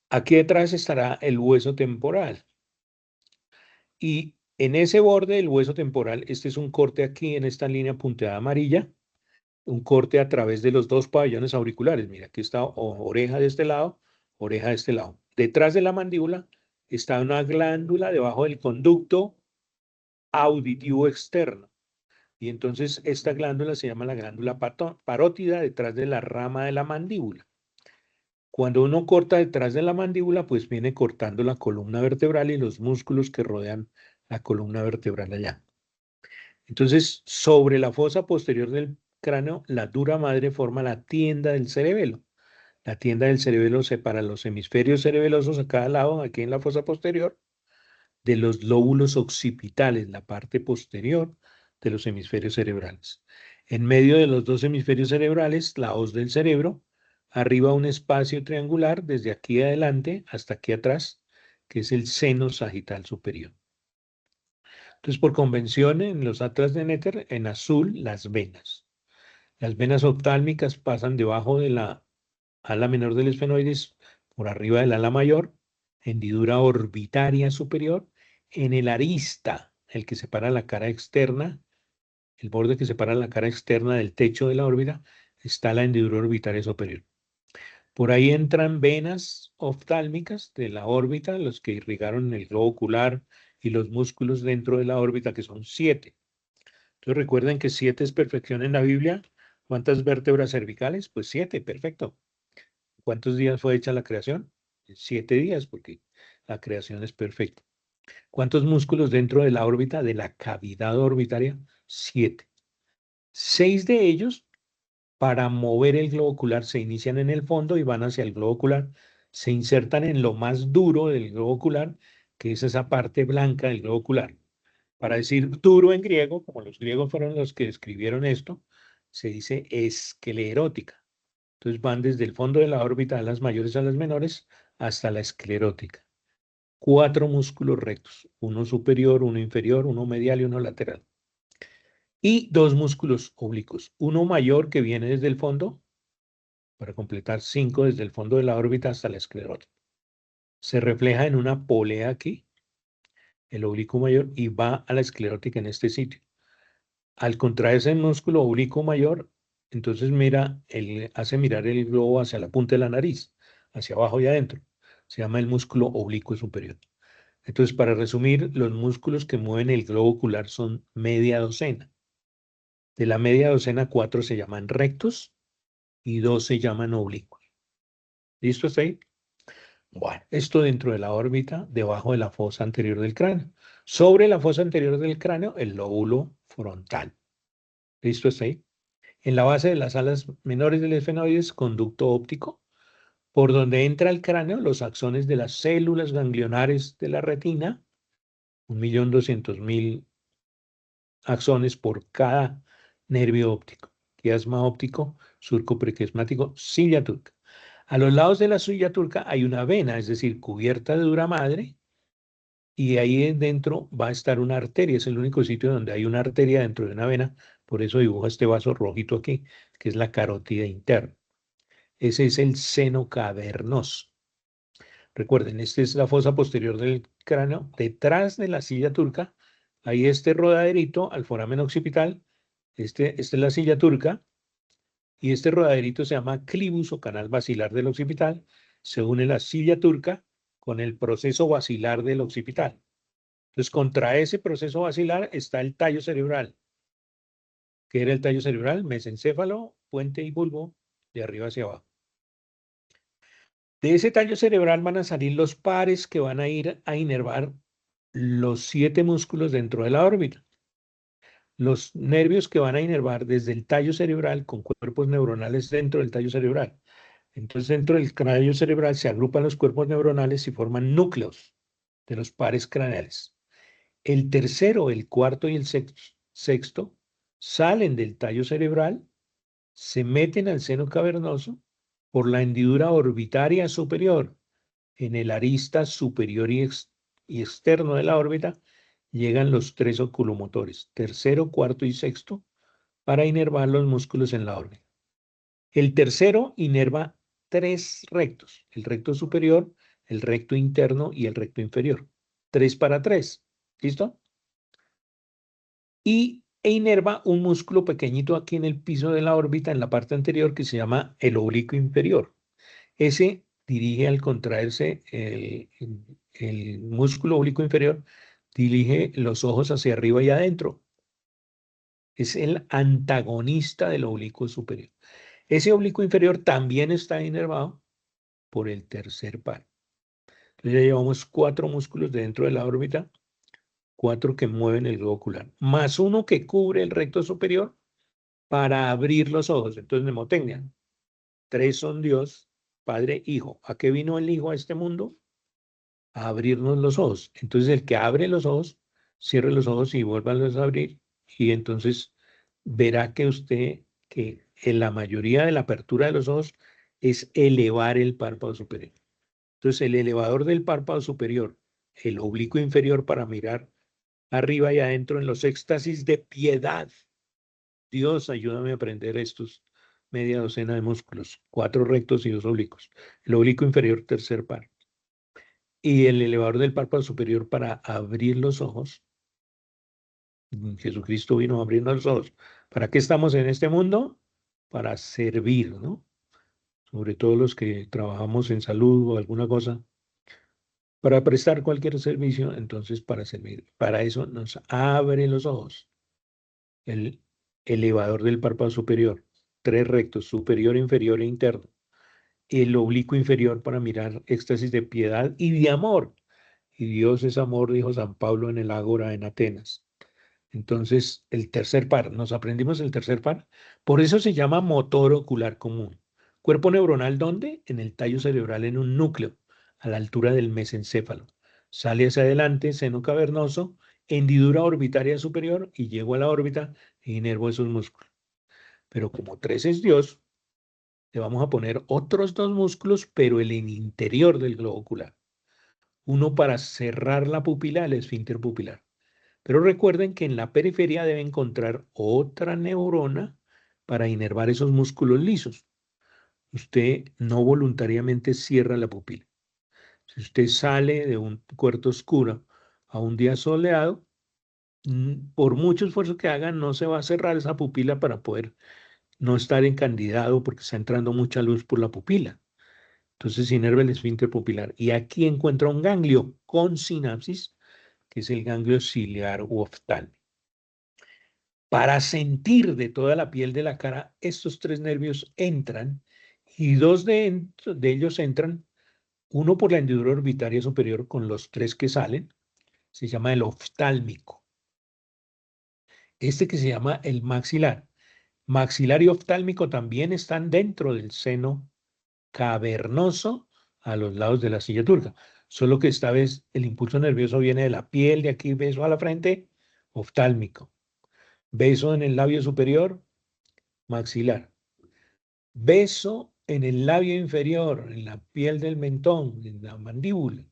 Aquí detrás estará el hueso temporal. Y en ese borde del hueso temporal, este es un corte aquí en esta línea punteada amarilla, un corte a través de los 2 pabellones auriculares. Mira, aquí está oreja de este lado, oreja de este lado. Detrás de la mandíbula está una glándula debajo del conducto auditivo externo. Y entonces esta glándula se llama la glándula parótida detrás de la rama de la mandíbula. Cuando uno corta detrás de la mandíbula, pues viene cortando la columna vertebral y los músculos que rodean la columna vertebral allá. Entonces, sobre la fosa posterior del cráneo, la dura madre forma la tienda del cerebelo. La tienda del cerebelo separa los hemisferios cerebelosos a cada lado, aquí en la fosa posterior, de los lóbulos occipitales, la parte posterior de los hemisferios cerebrales. En medio de los 2 hemisferios cerebrales, la hoz del cerebro, arriba un espacio triangular desde aquí adelante hasta aquí atrás, que es el seno sagital superior. Entonces, por convención, en los atlas de Netter, en azul, las venas. Las venas oftálmicas pasan debajo de la ala menor del esfenoides, por arriba del ala mayor, hendidura orbitaria superior, en el arista, el que separa la cara externa, el borde que separa la cara externa del techo de la órbita, está la hendidura orbitaria superior. Por ahí entran venas oftálmicas de la órbita, los que irrigaron el globo ocular y los músculos dentro de la órbita, que son 7. Entonces recuerden que 7 es perfección en la Biblia, ¿Cuántas vértebras cervicales? Pues 7, perfecto. ¿Cuántos días fue hecha la creación? 7 días, porque la creación es perfecta. ¿Cuántos músculos dentro de la órbita, de la cavidad orbitaria? 7. 6 de ellos, para mover el globo ocular, se inician en el fondo y van hacia el globo ocular, se insertan en lo más duro del globo ocular, que es esa parte blanca del globo ocular. Para decir duro en griego, como los griegos fueron los que escribieron esto, se dice esclerótica. Entonces van desde el fondo de la órbita, de las mayores a las menores, hasta la esclerótica. 4 músculos rectos, uno superior, uno inferior, uno medial y uno lateral. Y 2 músculos oblicuos, uno mayor que viene desde el fondo, para completar 5 desde el fondo de la órbita hasta la esclerótica. Se refleja en una polea aquí, el oblicuo mayor, y va a la esclerótica en este sitio. Al contraerse el músculo oblicuo mayor, entonces hace mirar el globo hacia la punta de la nariz, hacia abajo y adentro. Se llama el músculo oblicuo superior. Entonces, para resumir, los músculos que mueven el globo ocular son media docena. De la media docena, 4 se llaman rectos y 2 se llaman oblicuos. ¿Listo hasta ahí? Bueno, esto dentro de la órbita, debajo de la fosa anterior del cráneo. Sobre la fosa anterior del cráneo, el lóbulo frontal. ¿Listo hasta ahí? En la base de las alas menores del esfenoides, conducto óptico, por donde entra el cráneo, los axones de las células ganglionares de la retina, 1.200.000 axones por cada nervio óptico. Quiasma óptico, surco prequiasmático, silla turca. A los lados de la silla turca hay una vena, es decir, cubierta de dura madre, y ahí dentro va a estar una arteria. Es el único sitio donde hay una arteria dentro de una vena, por eso dibuja este vaso rojito aquí, que es la carótida interna. Ese es el seno cavernoso. Recuerden, esta es la fosa posterior del cráneo. Detrás de la silla turca hay este rodaderito al foramen occipital. Esta es la silla turca. Y este rodaderito se llama clivus o canal basilar del occipital. Se une la silla turca con el proceso basilar del occipital. Entonces, contra ese proceso basilar está el tallo cerebral. ¿Qué era el tallo cerebral? Mesencéfalo, puente y bulbo, de arriba hacia abajo. De ese tallo cerebral van a salir los pares que van a ir a inervar los 7 músculos dentro de la órbita. Los nervios que van a inervar desde el tallo cerebral con cuerpos neuronales dentro del tallo cerebral. Entonces, dentro del cráneo cerebral se agrupan los cuerpos neuronales y forman núcleos de los pares craneales. El tercero, el cuarto y el sexto salen del tallo cerebral, se meten al seno cavernoso por la hendidura orbitaria superior en el arista superior y externo de la órbita, llegan los 3 oculomotores, tercero, cuarto y sexto, para inervar los músculos en la órbita. El tercero inerva 3 rectos, el recto superior, el recto interno y el recto inferior. 3 para 3, ¿listo? E inerva un músculo pequeñito aquí en el piso de la órbita, en la parte anterior, que se llama el oblicuo inferior. Ese dirige al contraerse el músculo oblicuo inferior, dirige los ojos hacia arriba y adentro. Es el antagonista del oblicuo superior. Ese oblicuo inferior también está inervado por el tercer par. Entonces ya llevamos 4 músculos dentro de la órbita, 4 que mueven el globo ocular, más uno que cubre el recto superior para abrir los ojos. Entonces, mnemotecnia. 3 son Dios, Padre, Hijo. ¿A qué vino el Hijo a este mundo? A abrirnos los ojos. Entonces, el que abre los ojos, cierre los ojos y vuélvalos a abrir. Y entonces verá que en la mayoría de la apertura de los ojos es elevar el párpado superior. Entonces, el elevador del párpado superior, el oblicuo inferior para mirar arriba y adentro en los éxtasis de piedad. Dios, ayúdame a aprender estos media docena de músculos, 4 rectos y 2 oblicuos. El oblicuo inferior, tercer par. Y el elevador del párpado superior para abrir los ojos. Jesucristo vino a abrirnos los ojos. ¿Para qué estamos en este mundo? Para servir, ¿no? Sobre todo los que trabajamos en salud o alguna cosa. Para prestar cualquier servicio, entonces para servir. Para eso nos abre los ojos. El elevador del párpado superior. tres rectos, superior, inferior e interno. El oblicuo inferior para mirar éxtasis de piedad y de amor. Y Dios es amor, dijo San Pablo en el Ágora en Atenas. Entonces, el tercer par, nos aprendimos el tercer par. Por eso se llama motor ocular común. Cuerpo neuronal, ¿dónde? En el tallo cerebral, en un núcleo, a la altura del mesencéfalo. Sale hacia adelante, seno cavernoso, hendidura orbitaria superior y llego a la órbita e inervo esos músculos. Pero como tres es Dios, le vamos a poner otros dos músculos, pero en el interior del globo ocular. Uno para cerrar la pupila, el esfínter pupilar. Pero recuerden que en la periferia debe encontrar otra neurona para inervar esos músculos lisos. Usted no voluntariamente cierra la pupila. Si usted sale de un cuarto oscuro a un día soleado, por mucho esfuerzo que haga, no se va a cerrar esa pupila para poder no estar encandidado porque está entrando mucha luz por la pupila. Entonces inerva el esfínter pupilar. Y aquí encuentra un ganglio con sinapsis, que es el ganglio ciliar u oftálmico. Para sentir de toda la piel de la cara, estos tres nervios entran y dos de ellos entran, uno por la hendidura orbitaria superior con los tres que salen, se llama el oftálmico. Este que se llama el maxilar. Maxilar y oftálmico también están dentro del seno cavernoso a los lados de la silla turca. Solo que esta vez el impulso nervioso viene de la piel, de aquí beso a la frente, oftálmico. Beso en el labio superior, maxilar. Beso en el labio inferior, en la piel del mentón, en la mandíbula,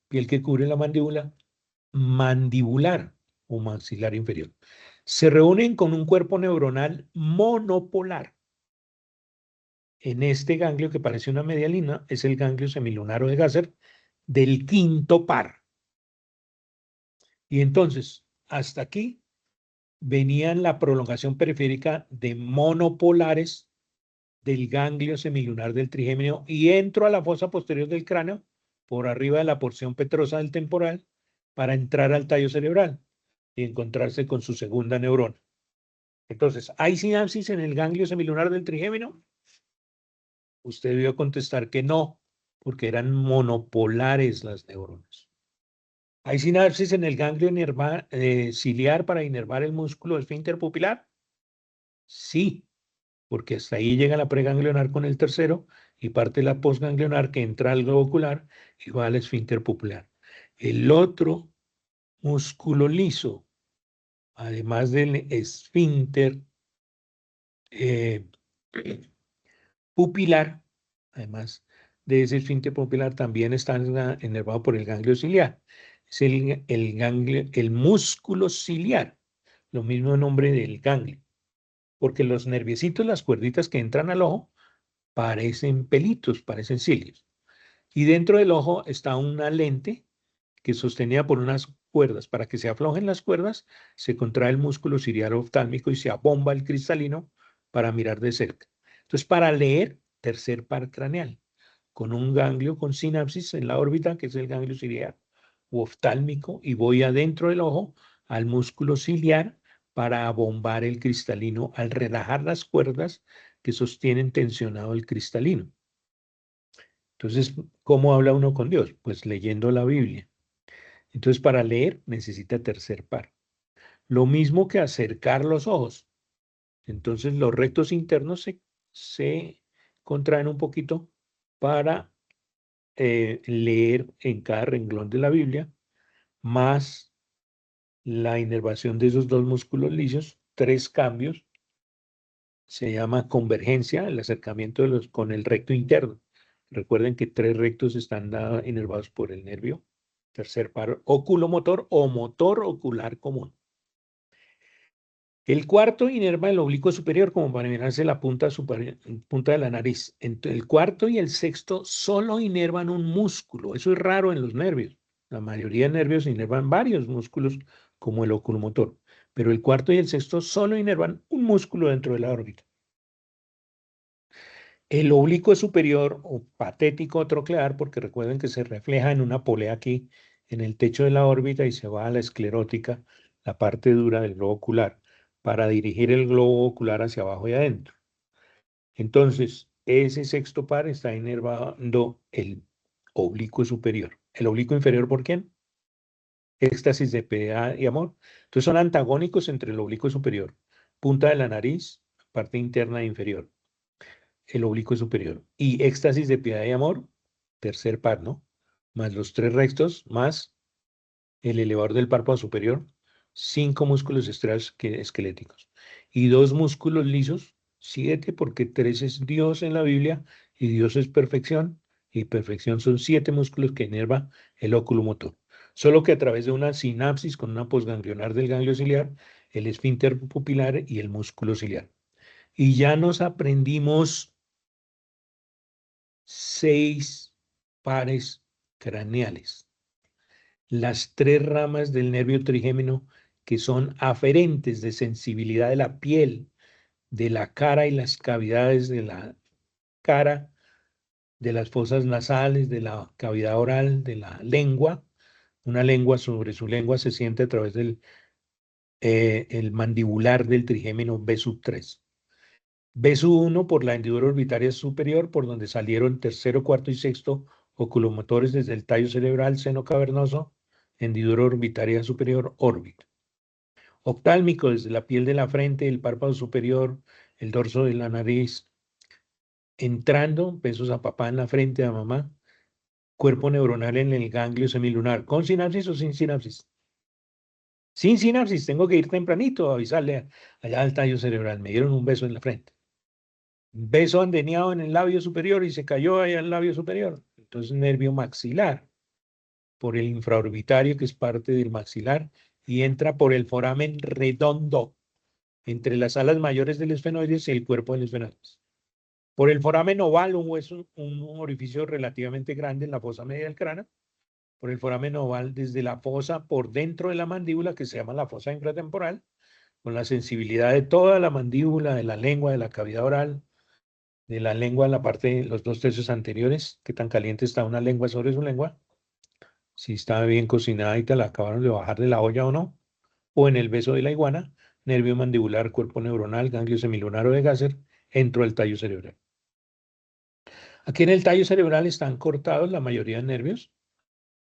piel que cubre la mandíbula, mandibular o maxilar inferior. Se reúnen con un cuerpo neuronal monopolar. En este ganglio que parece una media luna es el ganglio semilunaro de Gasser del quinto par. Y entonces, hasta aquí venían la prolongación periférica de monopolares del ganglio semilunar del trigémino y entro a la fosa posterior del cráneo por arriba de la porción petrosa del temporal para entrar al tallo cerebral y encontrarse con su segunda neurona. Entonces, ¿hay sinapsis en el ganglio semilunar del trigémino? Usted debió contestar que no, porque eran monopolares las neuronas. ¿Hay sinapsis en el ganglio ciliar para inervar el músculo esfínter pupilar? Sí, porque hasta ahí llega la preganglionar con el tercero y parte de la postganglionar que entra al globo ocular y va al esfínter pupilar. El otro músculo liso, además del esfínter eh, pupilar, además de ese esfínter pupilar, también está inervado por el ganglio ciliar. Es el músculo ciliar, lo mismo nombre del ganglio, porque los nerviecitos, las cuerditas que entran al ojo, parecen pelitos, parecen cilios. Y dentro del ojo está una lente que es sostenida por unas cuerdas. Para que se aflojen las cuerdas, se contrae el músculo ciliar oftálmico y se abomba el cristalino para mirar de cerca. Entonces, para leer, tercer par craneal, con un ganglio con sinapsis en la órbita, que es el ganglio ciliar u oftálmico, y voy adentro del ojo al músculo ciliar para abombar el cristalino al relajar las cuerdas que sostienen tensionado el cristalino. Entonces, ¿cómo habla uno con Dios? Pues leyendo la Biblia. Entonces, para leer necesita tercer par. Lo mismo que acercar los ojos. Entonces, los rectos internos se contraen un poquito para leer en cada renglón de la Biblia, más la inervación de esos dos músculos lisos, tres cambios. Se llama convergencia, el acercamiento de con el recto interno. Recuerden que tres rectos están inervados por el nervio. Tercer par oculomotor o motor ocular común. El cuarto inerva el oblicuo superior como para mirarse la punta de la nariz. Entre el cuarto y el sexto solo inervan un músculo. Eso es raro en los nervios. La mayoría de nervios inervan varios músculos como el oculomotor. Pero el cuarto y el sexto solo inervan un músculo dentro de la órbita. El oblicuo superior o patético troclear, porque recuerden que se refleja en una polea aquí en el techo de la órbita y se va a la esclerótica, la parte dura del globo ocular, para dirigir el globo ocular hacia abajo y adentro. Entonces, ese sexto par está inervando el oblicuo superior. ¿El oblicuo inferior por quién? Éxtasis de piedad y amor. Entonces son antagónicos entre el oblicuo superior, punta de la nariz, parte interna e inferior, el oblicuo superior. Y éxtasis de piedad y amor, tercer par, ¿no? Más los tres rectos, más el elevador del párpado superior, 5 músculos esqueléticos. Y 2 músculos lisos, 7, porque 3 es Dios en la Biblia y Dios es perfección. Y perfección son 7 músculos que inerva el óculo motor. Solo que a través de una sinapsis con una posganglionar del ganglio ciliar, el esfínter pupilar y el músculo ciliar. Y ya nos aprendimos 6 pares craneales. Las 3 ramas del nervio trigémino que son aferentes de sensibilidad de la piel, de la cara y las cavidades de la cara, de las fosas nasales, de la cavidad oral, de la lengua. Una lengua sobre su lengua se siente a través del el mandibular del trigémino B3. B1 por la hendidura orbitaria superior, por donde salieron tercero, cuarto y sexto oculomotores desde el tallo cerebral, seno cavernoso, hendidura orbitaria superior, órbita. Oftálmico desde la piel de la frente, el párpado superior, el dorso de la nariz, entrando, besos a papá en la frente, a mamá, cuerpo neuronal en el ganglio semilunar, ¿con sinapsis o sin sinapsis? Sin sinapsis, tengo que ir tempranito a avisarle allá al tallo cerebral, me dieron un beso en la frente. Beso andeneado en el labio superior y se cayó allá el labio superior. Entonces, nervio maxilar, por el infraorbitario, que es parte del maxilar, y entra por el foramen redondo, entre las alas mayores del esfenoides y el cuerpo del esfenoides. Por el foramen oval, un hueso, un orificio relativamente grande en la fosa media del cráneo. Por el foramen oval, desde la fosa por dentro de la mandíbula, que se llama la fosa infratemporal, con la sensibilidad de toda la mandíbula, de la lengua, de la cavidad oral, de la lengua, la parte de los 2 tercios anteriores, qué tan caliente está una lengua sobre su lengua, si está bien cocinada y te la acabaron de bajar de la olla o no, o en el beso de la iguana, nervio mandibular, cuerpo neuronal, ganglio semilunar o de Gasser, entro al tallo cerebral. Aquí en el tallo cerebral están cortados la mayoría de nervios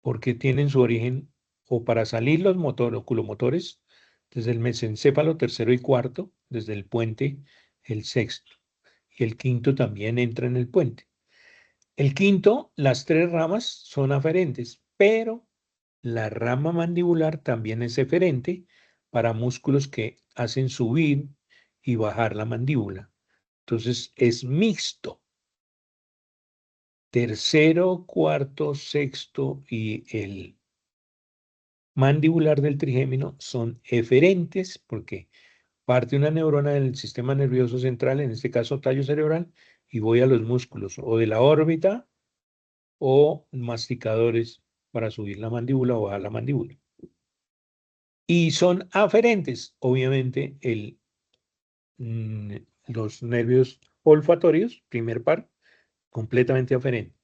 porque tienen su origen o para salir los oculomotores desde el mesencéfalo tercero y cuarto, desde el puente el sexto, y el quinto también entra en el puente. El quinto, las 3 ramas son aferentes, pero la rama mandibular también es eferente para músculos que hacen subir y bajar la mandíbula. Entonces es mixto. Tercero, cuarto, sexto y el mandibular del trigémino son eferentes porque parte una neurona del sistema nervioso central, en este caso tallo cerebral, y voy a los músculos o de la órbita o masticadores para subir la mandíbula o bajar la mandíbula. Y son aferentes, obviamente, los nervios olfatorios, primer par, completamente aferente.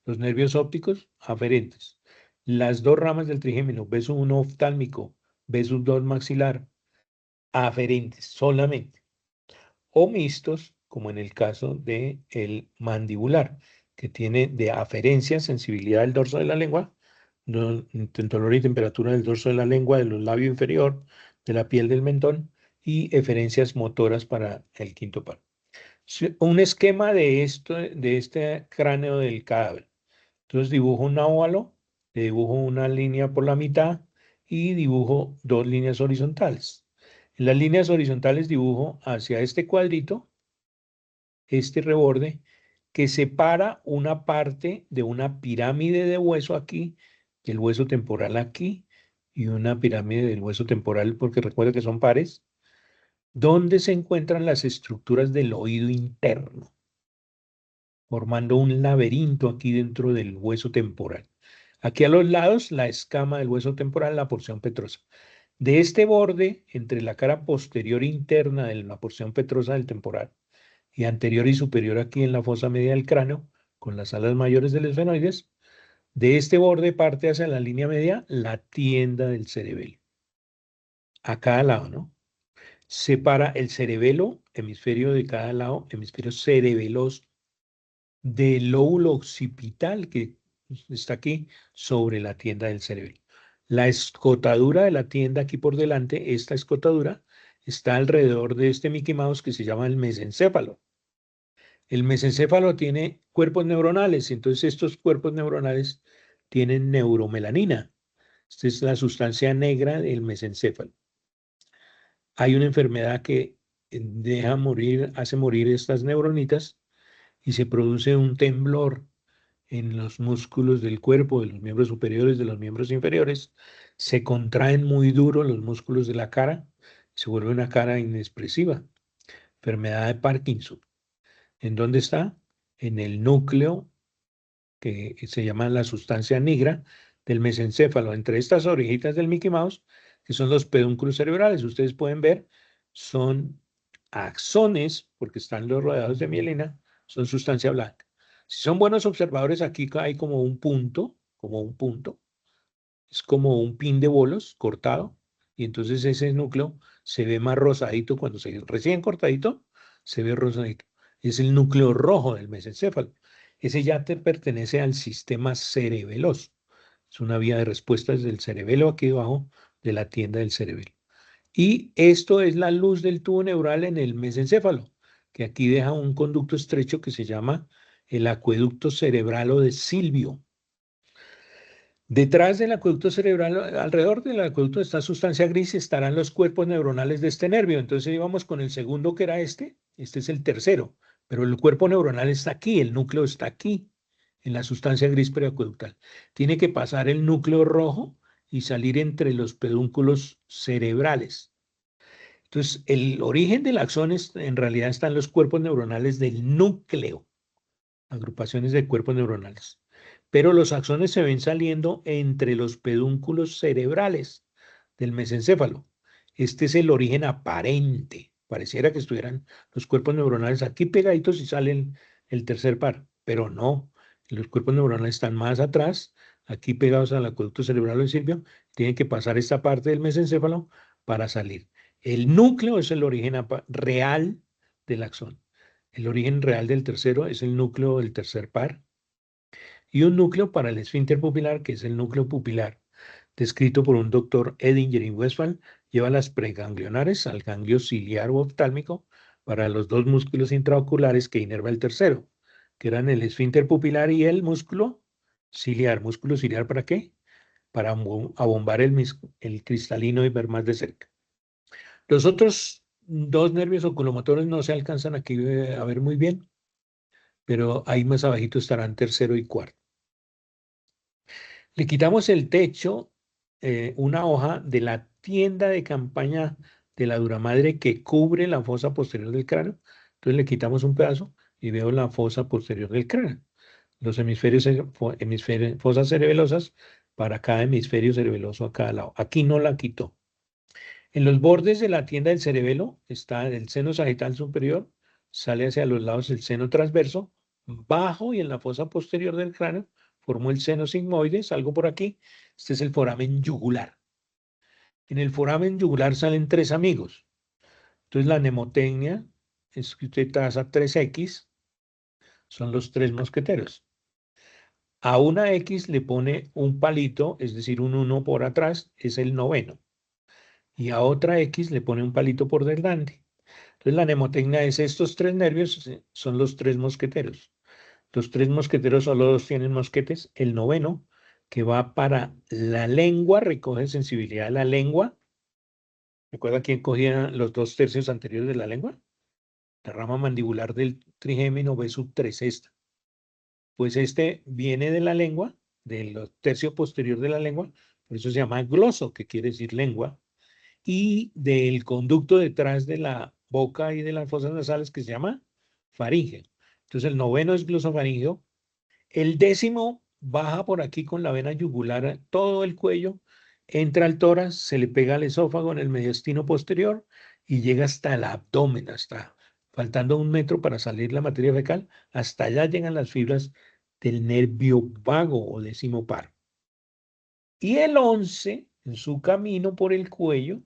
Los nervios ópticos, aferentes. Las 2 ramas del trigémino, beso 1 oftálmico, beso 2 maxilar, aferentes solamente. O mixtos, como en el caso del mandibular, que tiene de aferencia sensibilidad del dorso de la lengua, dolor y temperatura del dorso de la lengua, de los labios inferior, de la piel del mentón y eferencias motoras para el quinto par. Un esquema de este cráneo del cadáver. Entonces dibujo un óvalo, le dibujo una línea por la mitad y dibujo 2 líneas horizontales. En las líneas horizontales dibujo hacia este cuadrito, este reborde, que separa una parte de una pirámide de hueso aquí, el hueso temporal aquí, y una pirámide del hueso temporal, porque recuerda que son pares, donde se encuentran las estructuras del oído interno, formando un laberinto aquí dentro del hueso temporal. Aquí a los lados, la escama del hueso temporal, la porción petrosa. De este borde, entre la cara posterior interna de la porción petrosa del temporal y anterior y superior aquí en la fosa media del cráneo, con las alas mayores del esfenoides, de este borde parte hacia la línea media la tienda del cerebelo. A cada lado, ¿no? separa el cerebelo, hemisferio de cada lado, hemisferio cerebeloso, del lóbulo occipital que está aquí sobre la tienda del cerebelo. La escotadura de la tienda aquí por delante, esta escotadura, está alrededor de este Mickey Mouse que se llama el mesencéfalo. El mesencéfalo tiene cuerpos neuronales, y entonces estos cuerpos neuronales tienen neuromelanina. Esta es la sustancia negra del mesencéfalo. Hay una enfermedad que deja morir, hace morir estas neuronitas y se produce un temblor en los músculos del cuerpo, de los miembros superiores, de los miembros inferiores. Se contraen muy duro los músculos de la cara, se vuelve una cara inexpresiva. Enfermedad de Parkinson. ¿En dónde está? En el núcleo que se llama la sustancia negra del mesencéfalo, entre estas orejitas del Mickey Mouse, que son los pedúnculos cerebrales. Ustedes pueden ver, son axones, porque están los rodeados de mielina, son sustancia blanca. Si son buenos observadores, aquí hay como un punto, es como un pin de bolos cortado, y entonces ese núcleo se ve más rosadito cuando se recién cortadito, se ve rosadito. Es el núcleo rojo del mesencéfalo. Ese ya te pertenece al sistema cerebeloso. Es una vía de respuesta desde el cerebelo aquí debajo de la tienda del cerebelo. Y esto es la luz del tubo neural en el mesencéfalo, que aquí deja un conducto estrecho que se llama el acueducto cerebral o de Silvio. Detrás del acueducto cerebral, alrededor del acueducto de esta sustancia gris, estarán los cuerpos neuronales de este nervio. Entonces íbamos con el segundo, que era este es el tercero, pero el cuerpo neuronal está aquí, el núcleo está aquí, en la sustancia gris periacueductal. Tiene que pasar el núcleo rojo y salir entre los pedúnculos cerebrales. Entonces, el origen del axón en realidad están los cuerpos neuronales del núcleo, agrupaciones de cuerpos neuronales. Pero los axones se ven saliendo entre los pedúnculos cerebrales del mesencéfalo. Este es el origen aparente. Pareciera que estuvieran los cuerpos neuronales aquí pegaditos y sale el tercer par, pero no. Los cuerpos neuronales están más atrás, aquí pegados al acueducto cerebral de Silvio. Tienen que pasar esta parte del mesencéfalo para salir. El núcleo es el origen real del axón. El origen real del tercero es el núcleo del tercer par. Y un núcleo para el esfínter pupilar, que es el núcleo pupilar, descrito por un doctor Edinger y Westphal, lleva las preganglionares al ganglio ciliar o oftálmico para los dos músculos intraoculares que inerva el tercero, que eran el esfínter pupilar y el músculo ciliar. ¿Músculo ciliar para qué? Para abombar el cristalino y ver más de cerca. Los otros dos nervios oculomotores no se alcanzan aquí a ver muy bien, pero ahí más abajito estarán tercero y cuarto. Le quitamos el techo, una hoja de la tienda de campaña de la duramadre que cubre la fosa posterior del cráneo. Entonces le quitamos un pedazo y veo la fosa posterior del cráneo. Los fosas cerebelosas para cada hemisferio cerebeloso a cada lado. Aquí no la quitó. En los bordes de la tienda del cerebelo está el seno sagital superior, sale hacia los lados el seno transverso, bajo y en la fosa posterior del cráneo formó el seno sigmoide, salgo por aquí, este es el foramen yugular. En el foramen yugular salen tres amigos. Entonces la mnemotecnia es que usted traza 3X, son los tres mosqueteros. A una X le pone un palito, es decir, un 1 por atrás, es el noveno. Y a otra X le pone un palito por delante. Entonces la mnemotecnia es estos tres nervios son los tres mosqueteros. Los tres mosqueteros solo dos tienen mosquetes. El noveno, que va para la lengua, recoge sensibilidad de la lengua. ¿Recuerda quién cogía los 2/3 anteriores de la lengua? La rama mandibular del trigémino B sub 3, esta. Pues este viene de la lengua, del tercio posterior de la lengua, por eso se llama gloso, que quiere decir lengua, y del conducto detrás de la boca y de las fosas nasales que se llama faringe. Entonces el noveno es glosofaringeo. El décimo baja por aquí con la vena yugular, todo el cuello, entra al tórax, se le pega al esófago en el mediastino posterior y llega hasta el abdomen, hasta faltando 1 metro para salir la materia fecal, hasta allá llegan las fibras del nervio vago o décimo par. Y el 11, en su camino por el cuello,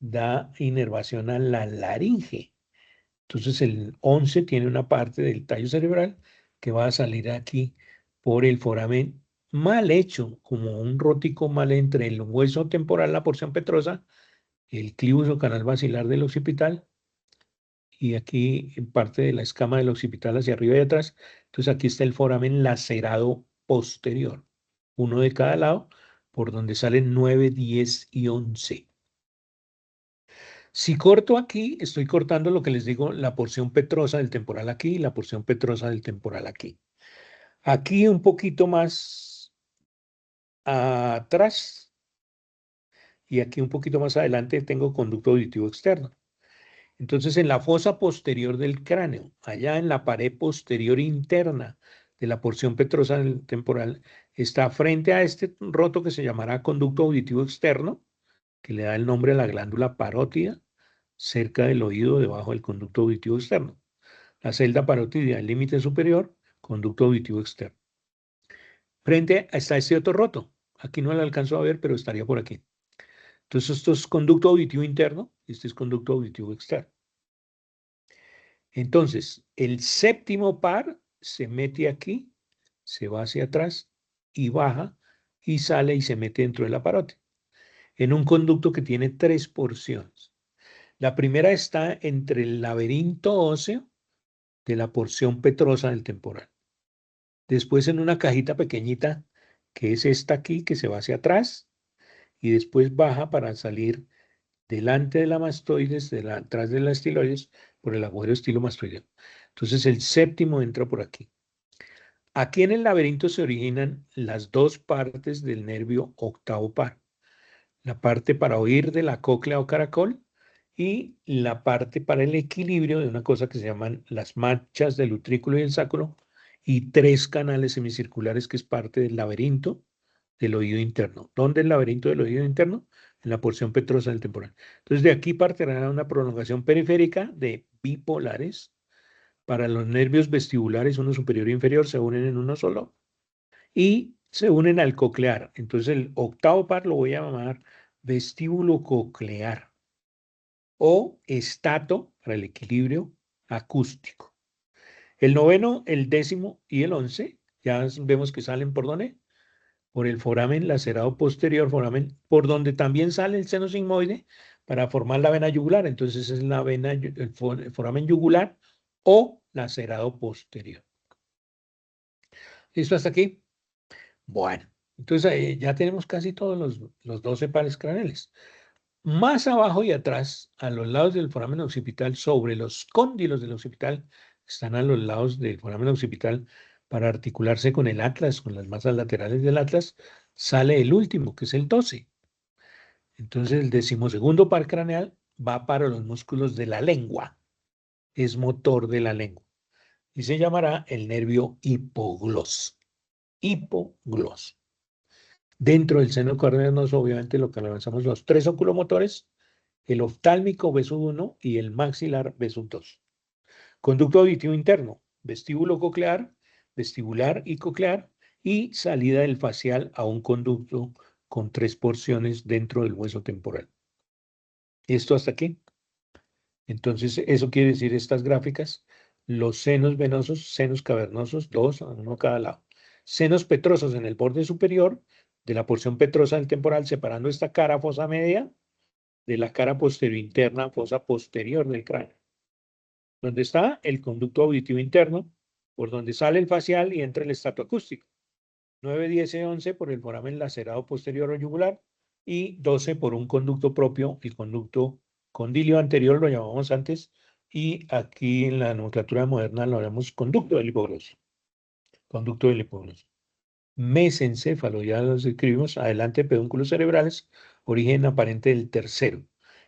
da inervación a la laringe. Entonces el 11 tiene una parte del tallo cerebral que va a salir aquí por el foramen mal hecho, como un rótico mal entre el hueso temporal, la porción petrosa, el clivus o canal basilar del occipital, y aquí en parte de la escama del occipital hacia arriba y atrás. Entonces aquí está el foramen lacerado posterior, uno de cada lado, por donde salen 9, 10 y 11. Si corto aquí, estoy cortando lo que les digo, la porción petrosa del temporal aquí y la porción petrosa del temporal aquí. Aquí un poquito más atrás y aquí un poquito más adelante tengo conducto auditivo externo. Entonces, en la fosa posterior del cráneo, allá en la pared posterior interna de la porción petrosa del temporal, está frente a este roto que se llamará conducto auditivo externo, que le da el nombre a la glándula parótida, cerca del oído, debajo del conducto auditivo externo. La celda parótida, el límite superior, conducto auditivo externo. Frente está este otro roto. Aquí no lo alcanzo a ver, pero estaría por aquí. Entonces, esto es conducto auditivo interno, este es conducto auditivo externo. Entonces, el séptimo par se mete aquí, se va hacia atrás y baja y sale y se mete dentro de la parótida, en un conducto que tiene 3 porciones. La primera está entre el laberinto óseo de la porción petrosa del temporal. Después en una cajita pequeñita, que es esta aquí, que se va hacia atrás, y después baja para salir delante de la mastoides, atrás de la estiloides, por el agujero estilomastoideo. Entonces el séptimo entra por aquí. Aquí en el laberinto se originan las dos partes del nervio octavo par. La parte para oír de la cóclea o caracol y la parte para el equilibrio de una cosa que se llaman las manchas del utrículo y el sacro y 3 canales semicirculares que es parte del laberinto del oído interno. ¿Dónde es el laberinto del oído interno? En la porción petrosa del temporal. Entonces de aquí partirá una prolongación periférica de bipolares. Para los nervios vestibulares, uno superior e inferior, se unen en uno solo y se unen al coclear. Entonces el octavo par lo voy a llamar vestíbulo coclear o estato para el equilibrio acústico. El noveno, el décimo y el 11, ya vemos que salen por dónde, por el foramen lacerado posterior, foramen por donde también sale el seno sigmoide para formar la vena yugular. Entonces es la vena, el foramen yugular o lacerado posterior. ¿Listo hasta aquí? Bueno, entonces ya tenemos casi todos los 12 pares craneales. Más abajo y atrás, a los lados del foramen occipital, sobre los cóndilos del occipital, están a los lados del foramen occipital para articularse con el atlas, con las masas laterales del atlas, sale el último, que es el 12. Entonces el decimosegundo par craneal va para los músculos de la lengua, es motor de la lengua, y se llamará el nervio hipoglós. Hipoglós. Dentro del seno cavernoso, obviamente, lo que avanzamos los 3 oculomotores, el oftálmico B1 y el maxilar B2. Conducto auditivo interno, vestíbulo coclear, vestibular y coclear, y salida del facial a un conducto con 3 porciones dentro del hueso temporal. Esto hasta aquí. Entonces, eso quiere decir estas gráficas, los senos venosos, senos cavernosos, 2, uno a cada lado. Senos petrosos en el borde superior de la porción petrosa del temporal, separando esta cara fosa media de la cara posterior interna, fosa posterior del cráneo. Donde está el conducto auditivo interno, por donde sale el facial y entra el estrato acústico. 9, 10 y 11 por el foramen lacerado posterior o yugular y 12 por un conducto propio, el conducto condilio anterior lo llamamos antes y aquí en la nomenclatura moderna lo llamamos conducto del hipogloso. Conducto del hipogloso. Mesencéfalo, ya los escribimos, adelante pedúnculos cerebrales, origen aparente del tercero.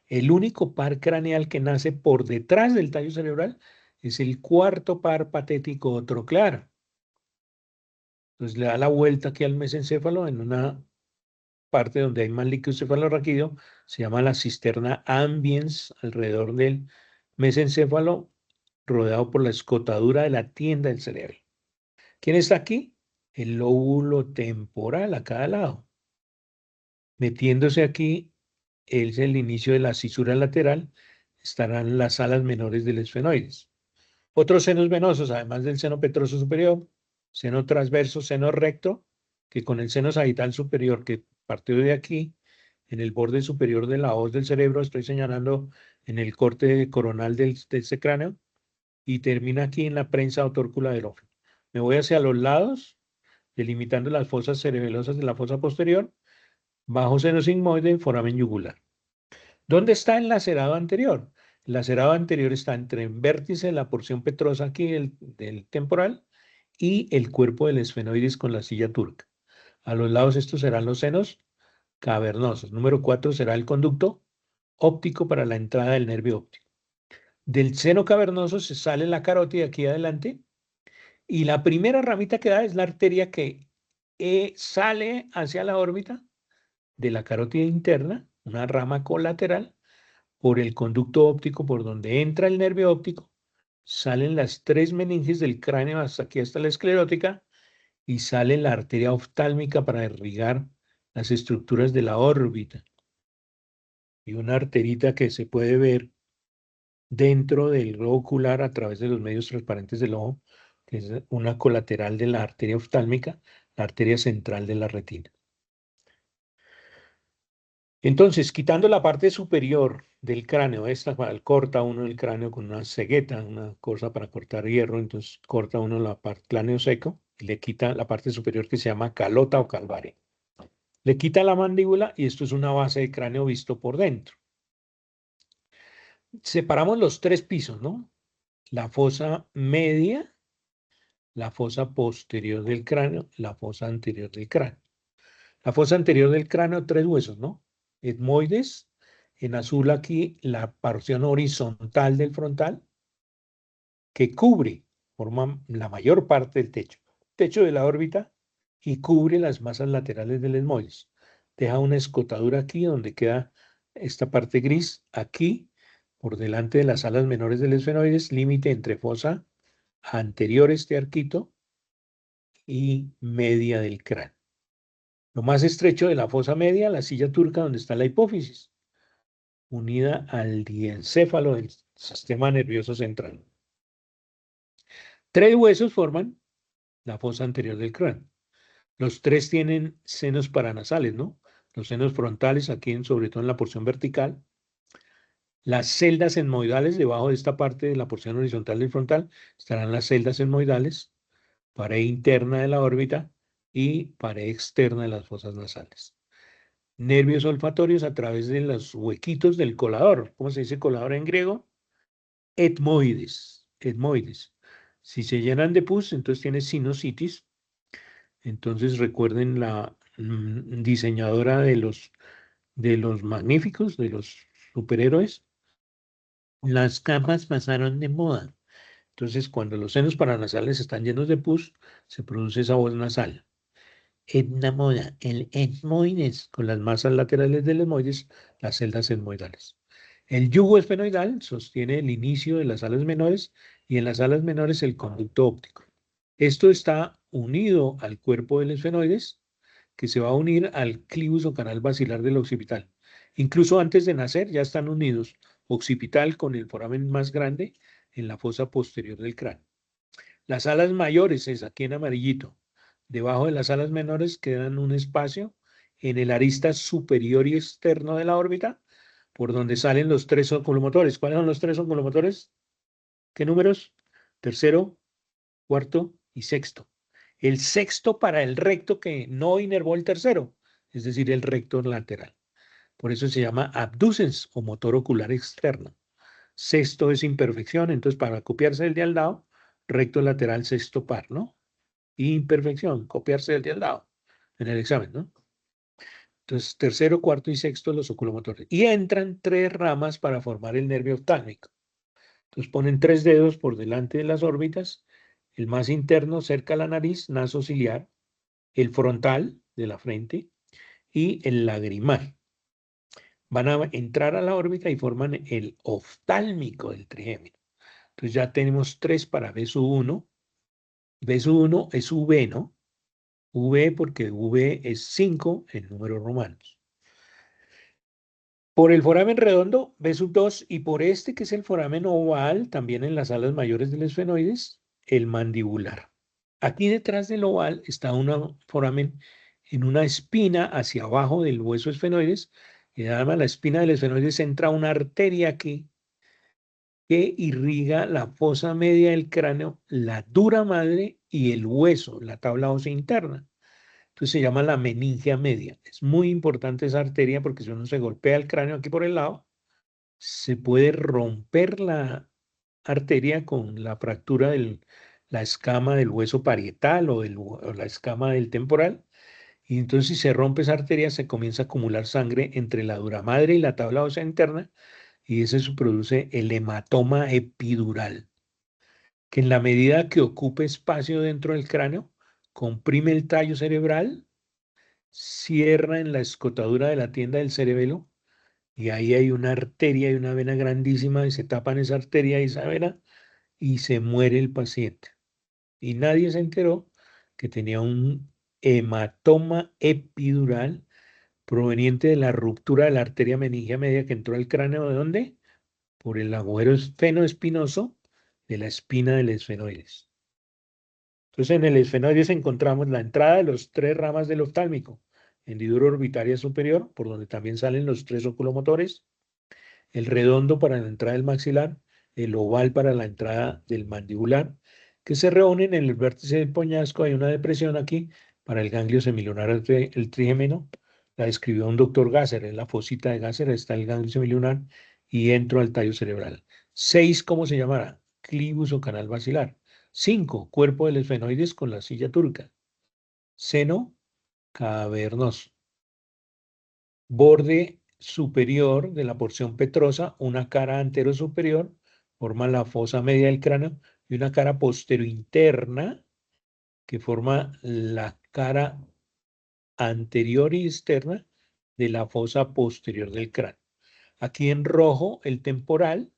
El único par craneal que nace por detrás del tallo cerebral es el cuarto par patético troclear. Entonces le da la vuelta aquí al mesencéfalo en una parte donde hay más líquido cefalorraquídeo, se llama la cisterna ambiens alrededor del mesencéfalo, rodeado por la escotadura de la tienda del cerebro. ¿Quién está aquí? El lóbulo temporal a cada lado, metiéndose aquí es el inicio de la cisura lateral, estarán las alas menores del esfenoides. Otros senos venosos, además del seno petroso superior, seno transverso, seno recto, que con el seno sagital superior que partió de aquí, en el borde superior de la hoz del cerebro, estoy señalando en el corte coronal de este cráneo, y termina aquí en la prensa o tórcula del óvulo. Me voy hacia los lados, delimitando las fosas cerebelosas de la fosa posterior, bajo seno sigmoide, foramen yugular. ¿Dónde está el lacerado anterior? El lacerado anterior está entre el vértice de la porción petrosa aquí del temporal y el cuerpo del esfenoides con la silla turca. A los lados estos serán los senos cavernosos. Número 4 será el conducto óptico para la entrada del nervio óptico. Del seno cavernoso se sale la carótida aquí adelante y la primera ramita que da es la arteria que sale hacia la órbita de la carótida interna, una rama colateral, por el conducto óptico por donde entra el nervio óptico, salen las tres meninges del cráneo hasta aquí, hasta la esclerótica, y sale la arteria oftálmica para irrigar las estructuras de la órbita. Y una arterita que se puede ver dentro del globo ocular a través de los medios transparentes del ojo, que es una colateral de la arteria oftálmica, la arteria central de la retina. Entonces, quitando la parte superior del cráneo, esta corta uno el cráneo con una cegueta, una cosa para cortar hierro, entonces corta uno la parte cráneo seco y le quita la parte superior que se llama calota o calvaria. Le quita la mandíbula y esto es una base de cráneo visto por dentro. Separamos los tres pisos, ¿no? La fosa media, la fosa posterior del cráneo, la fosa anterior del cráneo. La fosa anterior del cráneo, tres huesos, ¿no? Etmoides, en azul aquí la porción horizontal del frontal, que cubre, forma la mayor parte del techo de la órbita, y cubre las masas laterales del etmoides. Deja una escotadura aquí donde queda esta parte gris, aquí, por delante de las alas menores del esfenoides, límite entre fosa anterior, este arquito, y media del cráneo. Lo más estrecho de la fosa media, la silla turca donde está la hipófisis, unida al diencéfalo del sistema nervioso central. Tres huesos forman la fosa anterior del cráneo. Los tres tienen senos paranasales, ¿no? Los senos frontales aquí, sobre todo en la porción vertical. Las celdas etmoidales, debajo de esta parte de la porción horizontal del frontal, estarán las celdas etmoidales, pared interna de la órbita y pared externa de las fosas nasales. Nervios olfatorios a través de los huequitos del colador. ¿Cómo se dice colador en griego? Etmoides. Etmoides. Si se llenan de pus, entonces tiene sinusitis. Entonces recuerden la diseñadora de los magníficos, de los superhéroes. Las capas pasaron de moda. Entonces, cuando los senos paranasales están llenos de pus, se produce esa voz nasal. Etnamoda, el etmoides, con las masas laterales del etmoides, las celdas etmoidales. El yugo esfenoidal sostiene el inicio de las alas menores y en las alas menores el conducto óptico. Esto está unido al cuerpo del esfenoides, que se va a unir al clivus o canal basilar del occipital. Incluso antes de nacer ya están unidos occipital con el foramen más grande en la fosa posterior del cráneo. Las alas mayores es aquí en amarillito. Debajo de las alas menores quedan un espacio en el arista superior y externo de la órbita, por donde salen los tres oculomotores. ¿Cuáles son los tres oculomotores? ¿Qué números? Tercero, cuarto y sexto. El sexto para el recto que no inervó el tercero, es decir, el recto lateral. Por eso se llama abducens o motor ocular externo. Sexto es imperfección, entonces para copiarse el de al lado, recto lateral sexto par, ¿no? Imperfección, copiarse el de al lado en el examen, ¿no? Entonces, tercero, cuarto y sexto los oculomotores. Y entran tres ramas para formar el nervio oftálmico. Entonces ponen tres dedos por delante de las órbitas, el más interno cerca a la nariz, naso ciliar, el frontal de la frente y el lagrimal. Van a entrar a la órbita y forman el oftálmico del trigémino. Entonces ya tenemos tres para B sub 1. B sub 1 es V, ¿no? V porque V es 5 en números romanos. Por el foramen redondo, B sub 2, y por este que es el foramen oval, también en las alas mayores del esfenoides, el mandibular. Aquí detrás del oval está un foramen en una espina hacia abajo del hueso esfenoides, y además la espina del esfenoides entra una arteria aquí que irriga la fosa media del cráneo, la dura madre y el hueso, la tabla ósea interna. Entonces se llama la meningia media. Es muy importante esa arteria porque si uno se golpea el cráneo aquí por el lado, se puede romper la arteria con la fractura de la escama del hueso parietal o la escama del temporal. Y entonces si se rompe esa arteria, se comienza a acumular sangre entre la dura madre y la tabla ósea interna y eso se produce el hematoma epidural, que en la medida que ocupe espacio dentro del cráneo, comprime el tallo cerebral, cierra en la escotadura de la tienda del cerebelo y ahí hay una arteria y una vena grandísima y se tapan esa arteria y esa vena y se muere el paciente. Y nadie se enteró que tenía un hematoma epidural proveniente de la ruptura de la arteria meningia media que entró al cráneo. ¿De dónde? Por el agujero esfenoespinoso de la espina del esfenoides. Entonces, en el esfenoides encontramos la entrada de los tres ramas del oftálmico, hendidura orbitaria superior, por donde también salen los tres oculomotores, el redondo para la entrada del maxilar, el oval para la entrada del mandibular, que se reúnen en el vértice del poñasco. Hay una depresión aquí para el ganglio semilunar, el trigémino. La describió un doctor Gasser, en la fosita de Gasser está el ganglio semilunar y entro al tallo cerebral. 6, ¿cómo se llamará? Clivus o canal basilar. 5, cuerpo del esfenoides con la silla turca. Seno cavernoso. Borde superior de la porción petrosa, una cara antero-superior, forma la fosa media del cráneo, y una cara postero-interna que forma la cara anterior y externa de la fosa posterior del cráneo. Aquí en rojo el temporal,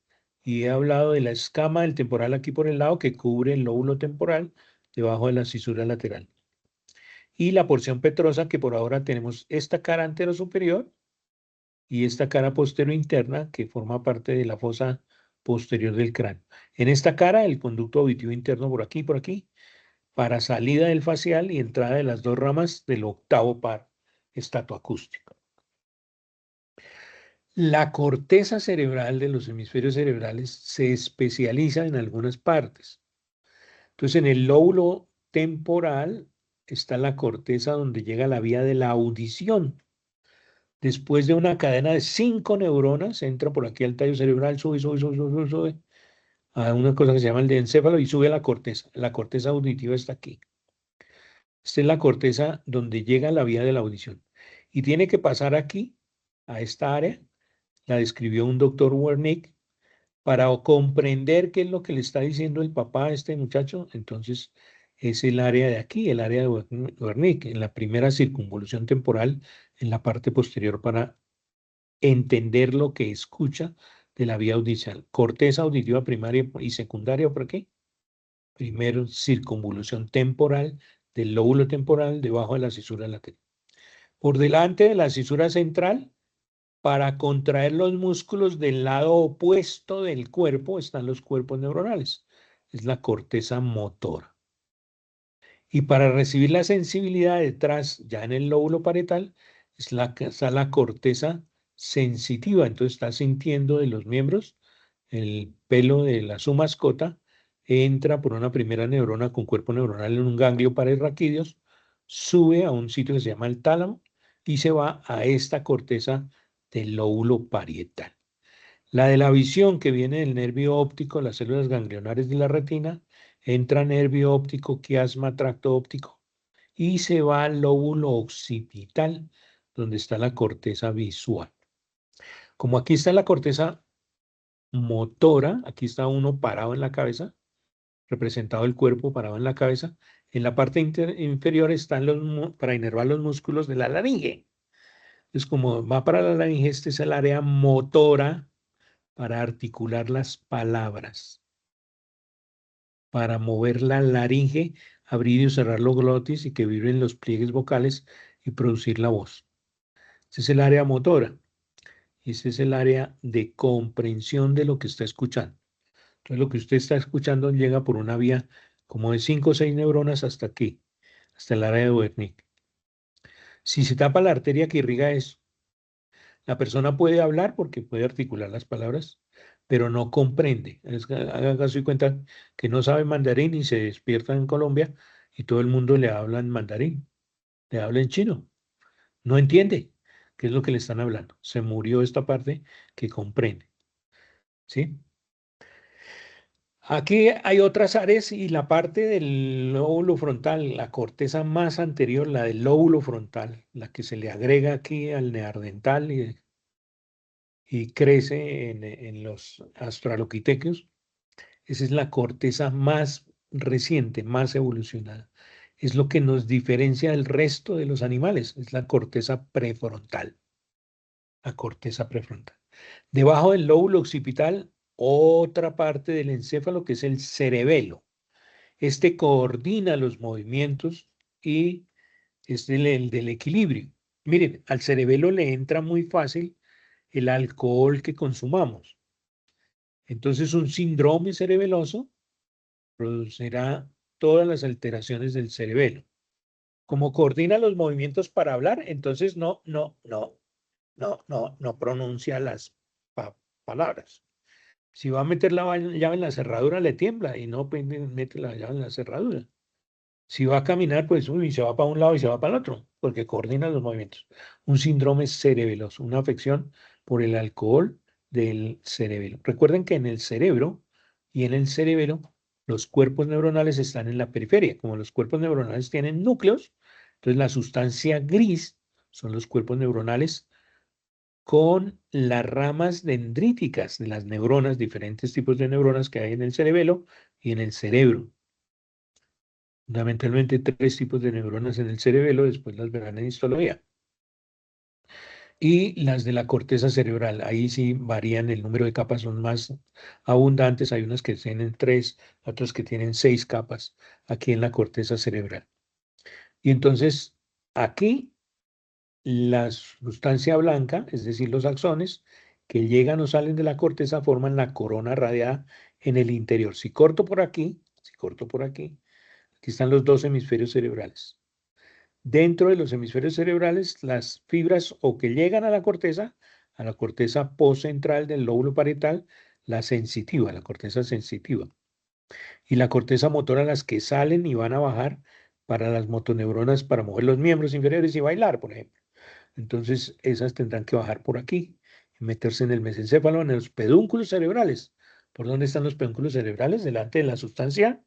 y he hablado de la escama del temporal aquí por el lado que cubre el lóbulo temporal debajo de la cisura lateral. Y la porción petrosa que por ahora tenemos esta cara antero-superior y esta cara posterior interna que forma parte de la fosa posterior del cráneo. En esta cara, el conducto auditivo interno por aquí, para salida del facial y entrada de las dos ramas del octavo par estatoacústico. La corteza cerebral de los hemisferios cerebrales se especializa en algunas partes. Entonces, en el lóbulo temporal está la corteza donde llega la vía de la audición. Después de una cadena de 5 neuronas, entra por aquí al tallo cerebral, sube a una cosa que se llama el encéfalo y sube a la corteza. La corteza auditiva está aquí. Esta es la corteza donde llega la vía de la audición. Y tiene que pasar aquí, a esta área, la describió un doctor Wernicke, para comprender qué es lo que le está diciendo el papá a este muchacho. Entonces, es el área de aquí, el área de Wernicke, en la primera circunvolución temporal, en la parte posterior para entender lo que escucha de la vía audicional. Corteza auditiva primaria y secundaria, ¿por qué? Primero, circunvolución temporal del lóbulo temporal debajo de la cisura lateral. Por delante de la cisura central, para contraer los músculos del lado opuesto del cuerpo, están los cuerpos neuronales. Es la corteza motora. Y para recibir la sensibilidad detrás, ya en el lóbulo parietal, está la corteza sensitiva. Entonces está sintiendo de los miembros, el pelo de su mascota entra por una primera neurona con cuerpo neuronal en un ganglio pararraquídeos, sube a un sitio que se llama el tálamo y se va a esta corteza del lóbulo parietal. La de la visión, que viene del nervio óptico, las células ganglionares de la retina, entra nervio óptico, quiasma, tracto óptico y se va al lóbulo occipital, donde está la corteza visual. Como aquí está la corteza motora, aquí está uno parado en la cabeza, representado el cuerpo parado en la cabeza, en la parte inferior están para inervar los músculos de la laringe. Es como va para la laringe, este es el área motora para articular las palabras, para mover la laringe, abrir y cerrar los glotis y que vibren los pliegues vocales y producir la voz. Ese es el área motora. Ese es el área de comprensión de lo que está escuchando. Entonces, lo que usted está escuchando llega por una vía como de 5 o 6 neuronas hasta aquí, hasta el área de Wernicke. Si se tapa la arteria que irriga eso, la persona puede hablar porque puede articular las palabras, pero no comprende. Haga caso y cuenta que no sabe mandarín y se despierta en Colombia y todo el mundo le habla en mandarín, le habla en chino. No entiende qué es lo que le están hablando. Se murió esta parte que comprende. ¿Sí? Aquí hay otras áreas y la parte del lóbulo frontal, la corteza más anterior, la del lóbulo frontal, la que se le agrega aquí al neandertal y crece en los australopithecus, esa es la corteza más reciente, más evolucionada. Es lo que nos diferencia del resto de los animales, es la corteza prefrontal. La corteza prefrontal. Debajo del lóbulo occipital, otra parte del encéfalo que es el cerebelo. Este coordina los movimientos y es el del equilibrio. Miren, al cerebelo le entra muy fácil el alcohol que consumamos. Entonces, un síndrome cerebeloso producirá todas las alteraciones del cerebelo. Como coordina los movimientos para hablar, entonces no pronuncia las palabras. Si va a meter la llave en la cerradura, le tiembla y no mete la llave en la cerradura. Si va a caminar, pues uy, se va para un lado y se va para el otro, porque coordina los movimientos. Un síndrome cerebeloso, una afección por el alcohol del cerebelo. Recuerden que en el cerebro y en el cerebelo los cuerpos neuronales están en la periferia. Como los cuerpos neuronales tienen núcleos, entonces la sustancia gris son los cuerpos neuronales con las ramas dendríticas de las neuronas, diferentes tipos de neuronas que hay en el cerebelo y en el cerebro. Fundamentalmente 3 tipos de neuronas en el cerebelo, después las verán en histología. Y las de la corteza cerebral, ahí sí varían, el número de capas son más abundantes, hay unas que tienen 3, otras que tienen 6 capas aquí en la corteza cerebral. Y entonces aquí la sustancia blanca, es decir, los axones, que llegan o salen de la corteza, forman la corona radiada en el interior. Si corto por aquí, aquí están los 2 hemisferios cerebrales. Dentro de los hemisferios cerebrales, las fibras o que llegan a la corteza postcentral del lóbulo parietal, la sensitiva, la corteza sensitiva, y la corteza motora, las que salen y van a bajar para las motoneuronas para mover los miembros inferiores y bailar, por ejemplo. Entonces, esas tendrán que bajar por aquí y meterse en el mesencéfalo, en los pedúnculos cerebrales. ¿Por dónde están los pedúnculos cerebrales? Delante de la sustancia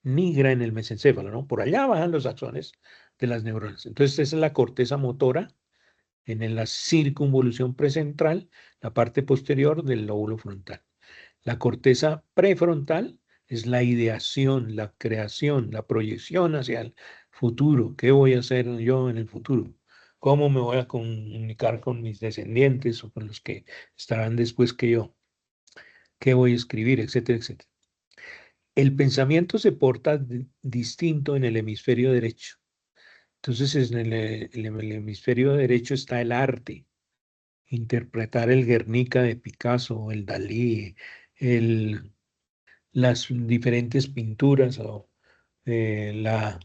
nigra en el mesencéfalo, ¿no? Por allá bajan los axones de las neuronas. Entonces, esa es la corteza motora en la circunvolución precentral, la parte posterior del lóbulo frontal. La corteza prefrontal es la ideación, la creación, la proyección hacia el futuro. ¿Qué voy a hacer yo en el futuro? ¿Cómo me voy a comunicar con mis descendientes o con los que estarán después que yo? ¿Qué voy a escribir? Etcétera, etcétera. El pensamiento se porta distinto en el hemisferio derecho. Entonces, en el hemisferio derecho está el arte, interpretar el Guernica de Picasso, el Dalí, el, las diferentes pinturas o la,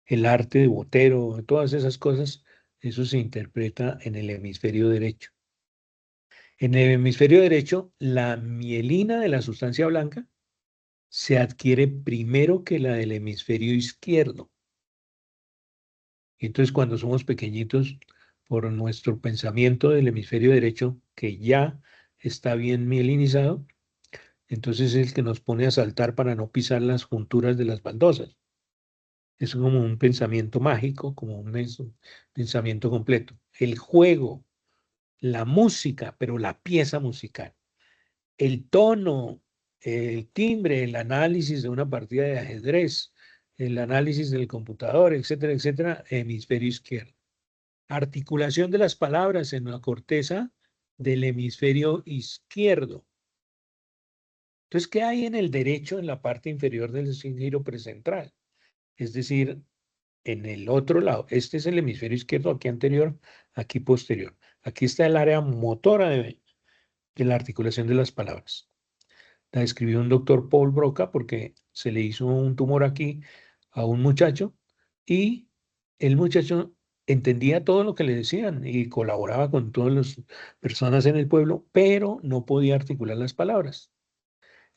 el arte de Botero, todas esas cosas, eso se interpreta en el hemisferio derecho. En el hemisferio derecho, la mielina de la sustancia blanca se adquiere primero que la del hemisferio izquierdo. Y entonces cuando somos pequeñitos, por nuestro pensamiento del hemisferio derecho, que ya está bien mielinizado, entonces es el que nos pone a saltar para no pisar las junturas de las baldosas. Es como un pensamiento mágico, como un pensamiento completo. El juego, la música, pero la pieza musical, el tono, el timbre, el análisis de una partida de ajedrez, el análisis del computador, etcétera, etcétera, hemisferio izquierdo. Articulación de las palabras en la corteza del hemisferio izquierdo. Entonces, ¿qué hay en el derecho en la parte inferior del giro precentral? Es decir, en el otro lado. Este es el hemisferio izquierdo, aquí anterior, aquí posterior. Aquí está el área motora de la articulación de las palabras. La describió un doctor Paul Broca porque se le hizo un tumor aquí a un muchacho y el muchacho entendía todo lo que le decían y colaboraba con todas las personas en el pueblo, pero no podía articular las palabras.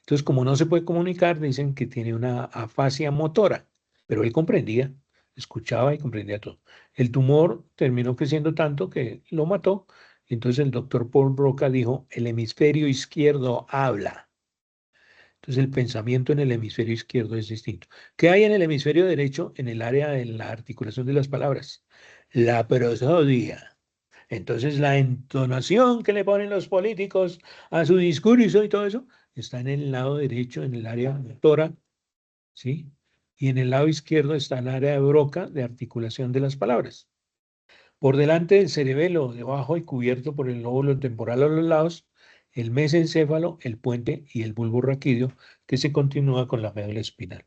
Entonces, como no se puede comunicar, dicen que tiene una afasia motora, pero él comprendía, escuchaba y comprendía todo. El tumor terminó creciendo tanto que lo mató. Entonces el doctor Paul Broca dijo, el hemisferio izquierdo habla. Entonces el pensamiento en el hemisferio izquierdo es distinto. ¿Qué hay en el hemisferio derecho en el área de la articulación de las palabras? La prosodia. Entonces la entonación que le ponen los políticos a su discurso y todo eso está en el lado derecho, en el área motora, ¿sí? Y en el lado izquierdo está el área de Broca de articulación de las palabras. Por delante del cerebelo, debajo y cubierto por el lóbulo temporal a los lados, el mesencéfalo, el puente y el bulbo raquídeo, que se continúa con la médula espinal.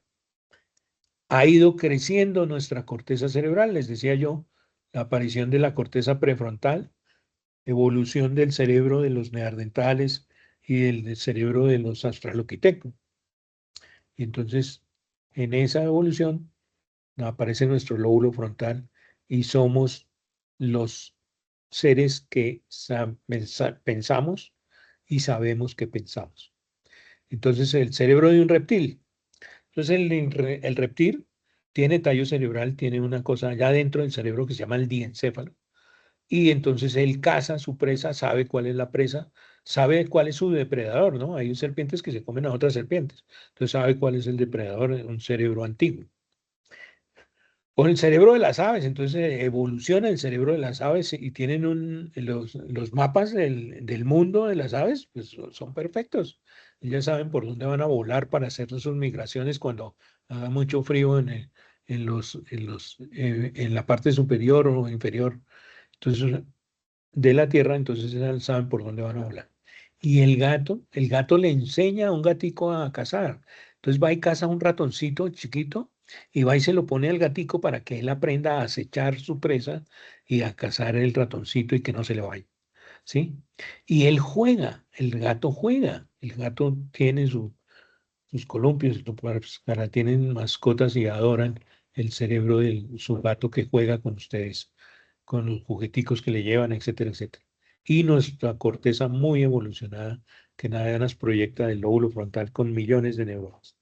Ha ido creciendo nuestra corteza cerebral, les decía yo, la aparición de la corteza prefrontal, evolución del cerebro de los neandertales y del cerebro de los australopithecus. Y entonces, en esa evolución aparece nuestro lóbulo frontal y somos los seres que pensamos y sabemos que pensamos. Entonces, el cerebro de un reptil. Entonces, el reptil tiene tallo cerebral, tiene una cosa allá dentro del cerebro que se llama el diencéfalo. Y entonces él caza su presa, sabe cuál es la presa, sabe cuál es su depredador, ¿no? Hay serpientes que se comen a otras serpientes. Entonces sabe cuál es el depredador, un cerebro antiguo. Con el cerebro de las aves, entonces evoluciona el cerebro de las aves y tienen los mapas del mundo de las aves, pues son perfectos. Ellas saben por dónde van a volar para hacer sus migraciones cuando haga mucho frío en la parte superior o inferior. Entonces, de la tierra, entonces ellas saben por dónde van a volar. Y el gato le enseña a un gatico a cazar. Entonces va y caza un ratoncito chiquito y va y se lo pone al gatico para que él aprenda a acechar su presa y a cazar el ratoncito y que no se le vaya, ¿sí? Y él juega, el gato tiene sus columpios, tienen mascotas y adoran el cerebro de su gato que juega con ustedes, con los jugueticos que le llevan, etcétera, etcétera. Y nuestra corteza muy evolucionada que nada más proyecta del lóbulo frontal con millones de neuronas.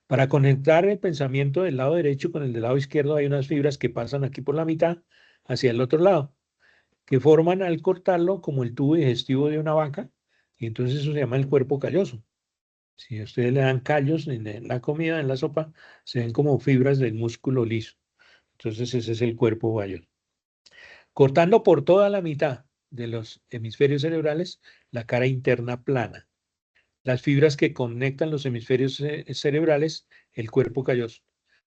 Para conectar el pensamiento del lado derecho con el del lado izquierdo hay unas fibras que pasan aquí por la mitad hacia el otro lado, que forman al cortarlo como el tubo digestivo de una vaca, y entonces eso se llama el cuerpo calloso. Si ustedes le dan callos en la comida, en la sopa, se ven como fibras del músculo liso. Entonces ese es el cuerpo calloso. Cortando por toda la mitad de los hemisferios cerebrales, la cara interna plana. Las fibras que conectan los hemisferios cerebrales, el cuerpo calloso.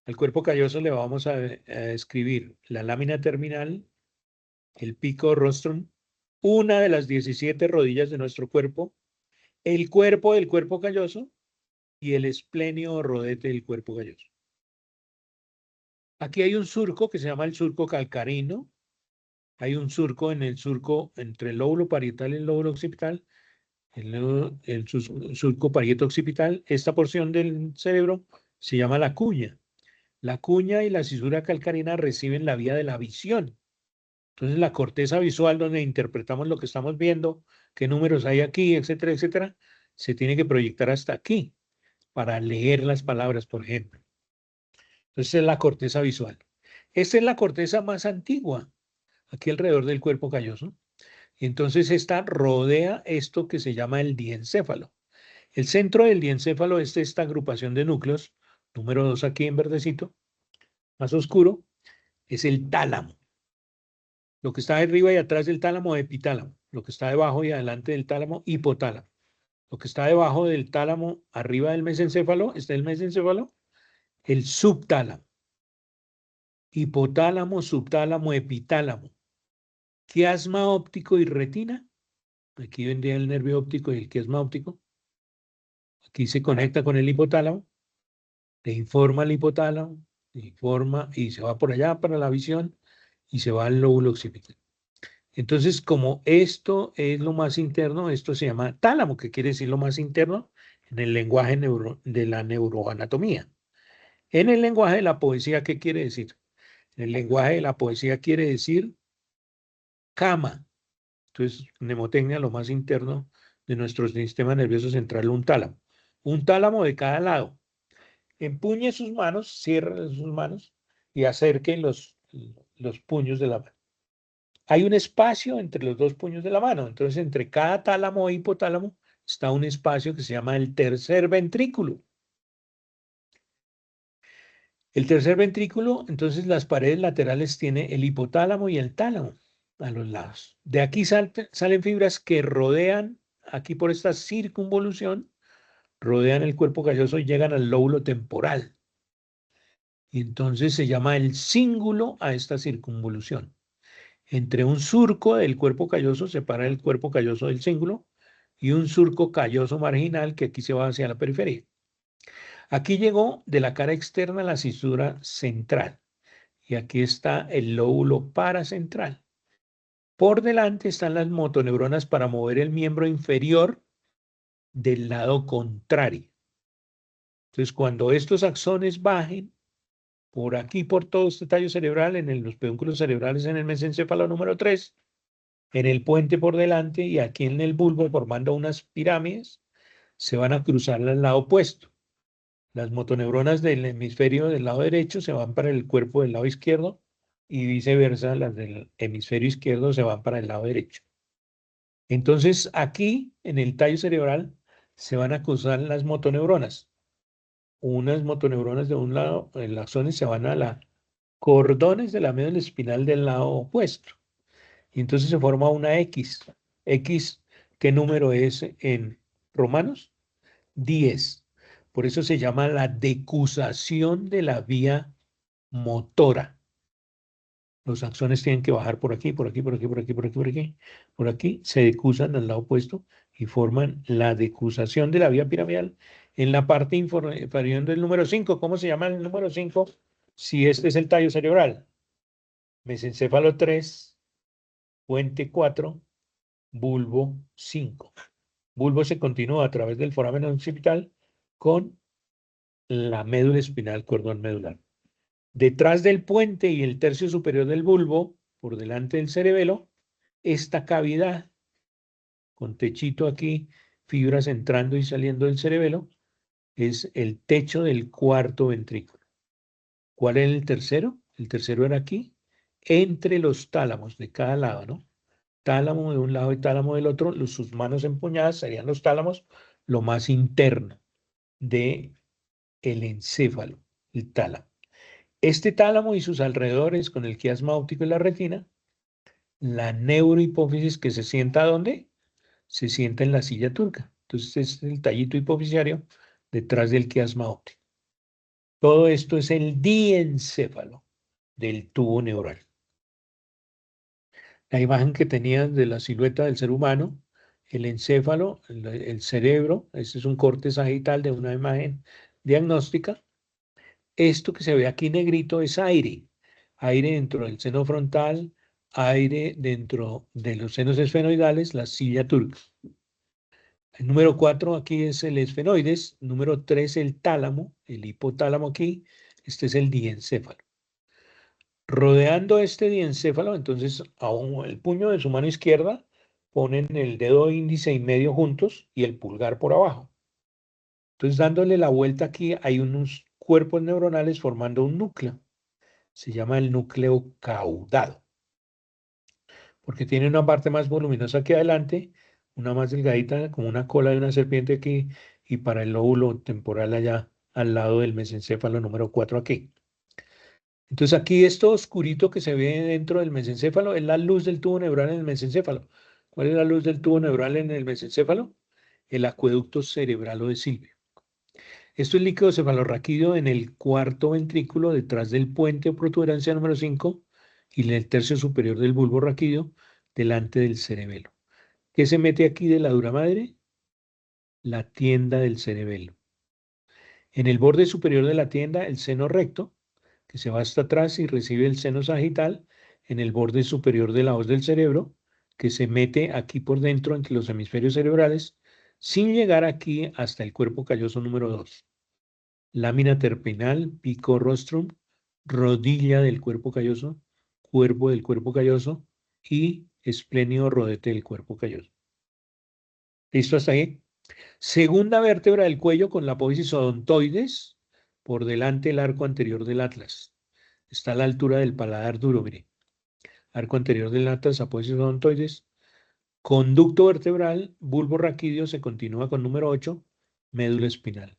Al cuerpo calloso le vamos a escribir la lámina terminal, el pico rostrum, una de las 17 rodillas de nuestro cuerpo, el cuerpo del cuerpo calloso y el esplenio o rodete del cuerpo calloso. Aquí hay un surco que se llama el surco calcarino. Hay un surco en el surco entre el lóbulo parietal y el lóbulo occipital, el surco parieto-occipital. Esta porción del cerebro se llama la cuña. La cuña y la cisura calcarina reciben la vía de la visión. Entonces, la corteza visual, donde interpretamos lo que estamos viendo, qué números hay aquí, etcétera, etcétera, se tiene que proyectar hasta aquí para leer las palabras, por ejemplo. Entonces, es la corteza visual. Esta es la corteza más antigua, aquí alrededor del cuerpo calloso. Y entonces esta rodea esto que se llama el diencéfalo. El centro del diencéfalo es esta agrupación de núcleos, número 2 aquí en verdecito, más oscuro, es el tálamo. Lo que está arriba y atrás del tálamo, epitálamo. Lo que está debajo y adelante del tálamo, hipotálamo. Lo que está debajo del tálamo, arriba del mesencéfalo, está el mesencéfalo, el subtálamo. Hipotálamo, subtálamo, epitálamo. Quiasma óptico y retina. Aquí vendría el nervio óptico y el quiasma óptico. Aquí se conecta con el hipotálamo, le informa al hipotálamo, le informa y se va por allá para la visión y se va al lóbulo occipital. Entonces, como esto es lo más interno, esto se llama tálamo, que quiere decir lo más interno en el lenguaje de la neuroanatomía. En el lenguaje de la poesía, ¿qué quiere decir? En el lenguaje de la poesía quiere decir cama. Entonces, mnemotecnia, lo más interno de nuestro sistema nervioso central, un tálamo. Un tálamo de cada lado. Empuñe sus manos, cierre sus manos y acerque los puños de la mano. Hay un espacio entre los dos puños de la mano. Entonces, entre cada tálamo e hipotálamo está un espacio que se llama el tercer ventrículo. El tercer ventrículo, entonces las paredes laterales tiene el hipotálamo y el tálamo a los lados. De aquí salen fibras que rodean, aquí por esta circunvolución, rodean el cuerpo calloso y llegan al lóbulo temporal. Y entonces se llama el cíngulo a esta circunvolución. Entre un surco del cuerpo calloso separa el cuerpo calloso del cíngulo y un surco calloso marginal que aquí se va hacia la periferia. Aquí llegó de la cara externa la cisura central y aquí está el lóbulo paracentral. Por delante están las motoneuronas para mover el miembro inferior del lado contrario. Entonces, cuando estos axones bajen por aquí, por todo este tallo cerebral, en los pedúnculos cerebrales, en el mesencéfalo número 3, en el puente por delante y aquí en el bulbo formando unas pirámides, se van a cruzar al lado opuesto. Las motoneuronas del hemisferio del lado derecho se van para el cuerpo del lado izquierdo y viceversa, las del hemisferio izquierdo se van para el lado derecho. Entonces, aquí en el tallo cerebral se van a cruzar las motoneuronas. Unas motoneuronas de un lado, en las zonas se van a los cordones de la médula espinal del lado opuesto. Y entonces se forma una X. X, ¿qué número es en romanos? 10. Por eso se llama la decusación de la vía motora. Los axones tienen que bajar por aquí, por aquí, por aquí, por aquí, por aquí, por aquí. Por aquí se decusan al lado opuesto y forman la decusación de la vía piramidal en la parte inferior del número 5. ¿Cómo se llama el número 5? Si este es el tallo cerebral. Mesencéfalo 3, puente 4, bulbo 5. Bulbo se continúa a través del foramen occipital con la médula espinal, cordón medular. Detrás del puente y el tercio superior del bulbo, por delante del cerebelo, esta cavidad con techito aquí, fibras entrando y saliendo del cerebelo, es el techo del cuarto ventrículo. ¿Cuál era el tercero? El tercero era aquí, entre los tálamos de cada lado, ¿no? Tálamo de un lado y tálamo del otro, sus manos empuñadas serían los tálamos, lo más interno de el encéfalo, el tálamo. Este tálamo y sus alrededores con el quiasma óptico y la retina, la neurohipófisis que se sienta ¿dónde? Se sienta en la silla turca. Entonces es el tallito hipofisiario detrás del quiasma óptico. Todo esto es el diencéfalo del tubo neural. La imagen que tenían de la silueta del ser humano, el encéfalo, el cerebro, este es un corte sagital de una imagen diagnóstica. Esto que se ve aquí negrito es aire, aire dentro del seno frontal, aire dentro de los senos esfenoidales, la silla turca. El número 4 aquí es el esfenoides, número 3 el tálamo, el hipotálamo aquí, este es el diencéfalo. Rodeando este diencéfalo, entonces a el puño de su mano izquierda ponen el dedo índice y medio juntos y el pulgar por abajo. Entonces dándole la vuelta aquí hay unos cuerpos neuronales formando un núcleo. Se llama el núcleo caudado, porque tiene una parte más voluminosa aquí adelante, una más delgadita, como una cola de una serpiente aquí, y para el lóbulo temporal allá al lado del mesencéfalo número 4 aquí. Entonces aquí esto oscurito que se ve dentro del mesencéfalo es la luz del tubo neural en el mesencéfalo. ¿Cuál es la luz del tubo neural en el mesencéfalo? El acueducto cerebral o de Silvio. Esto es líquido cefalorraquídeo en el cuarto ventrículo detrás del puente o protuberancia número 5 y en el tercio superior del bulbo raquídeo delante del cerebelo. ¿Qué se mete aquí de la dura madre? La tienda del cerebelo. En el borde superior de la tienda, el seno recto, que se va hasta atrás y recibe el seno sagital en el borde superior de la hoz del cerebro, que se mete aquí por dentro entre los hemisferios cerebrales sin llegar aquí hasta el cuerpo calloso número 2. Lámina terminal, pico rostrum, rodilla del cuerpo calloso, cuerpo del cuerpo calloso y esplenio rodete del cuerpo calloso. ¿Listo hasta ahí? Segunda vértebra del cuello con la apófisis odontoides, por delante el arco anterior del atlas. Está a la altura del paladar duro, mire. Arco anterior del atlas, apófisis odontoides. Conducto vertebral, bulbo raquídeo se continúa con número 8, médula espinal.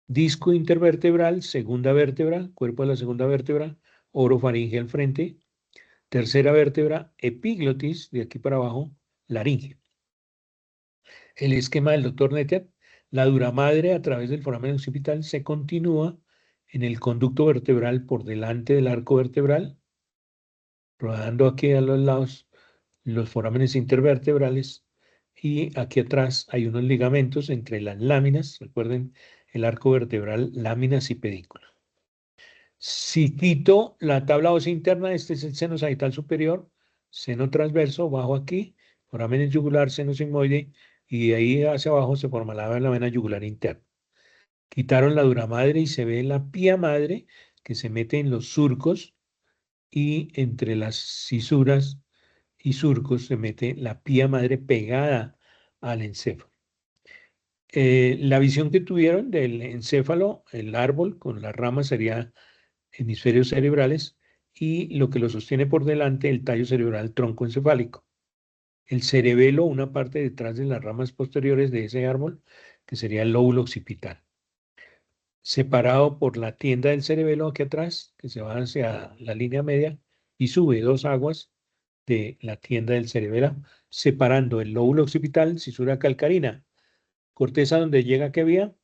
Disco intervertebral, segunda vértebra, cuerpo de la segunda vértebra, orofaringe al frente. Tercera vértebra, epiglotis, de aquí para abajo, laringe. El esquema del doctor Netter, la duramadre a través del foramen occipital se continúa en el conducto vertebral por delante del arco vertebral, rodando aquí a los lados los forámenes intervertebrales, y aquí atrás hay unos ligamentos entre las láminas, recuerden el arco vertebral, láminas y pedículo. Si quito la tabla ósea interna, este es el seno sagital superior, seno transverso, bajo aquí, foramen yugular, seno sigmoide, y de ahí hacia abajo se forma la vena yugular interna. Quitaron la dura madre y se ve la pía madre que se mete en los surcos, y entre las cisuras y surcos se mete la pía madre pegada al encéfalo. La visión que tuvieron del encéfalo, el árbol con las ramas sería hemisferios cerebrales, y lo que lo sostiene por delante, el tallo cerebral tronco encefálico. El cerebelo, una parte detrás de las ramas posteriores de ese árbol, que sería el lóbulo occipital. Separado por la tienda del cerebelo aquí atrás, que se va hacia la línea media y sube 2 aguas de la tienda del cerebelo, separando el lóbulo occipital, cisura calcarina. Corteza, donde llega, ¿qué vía?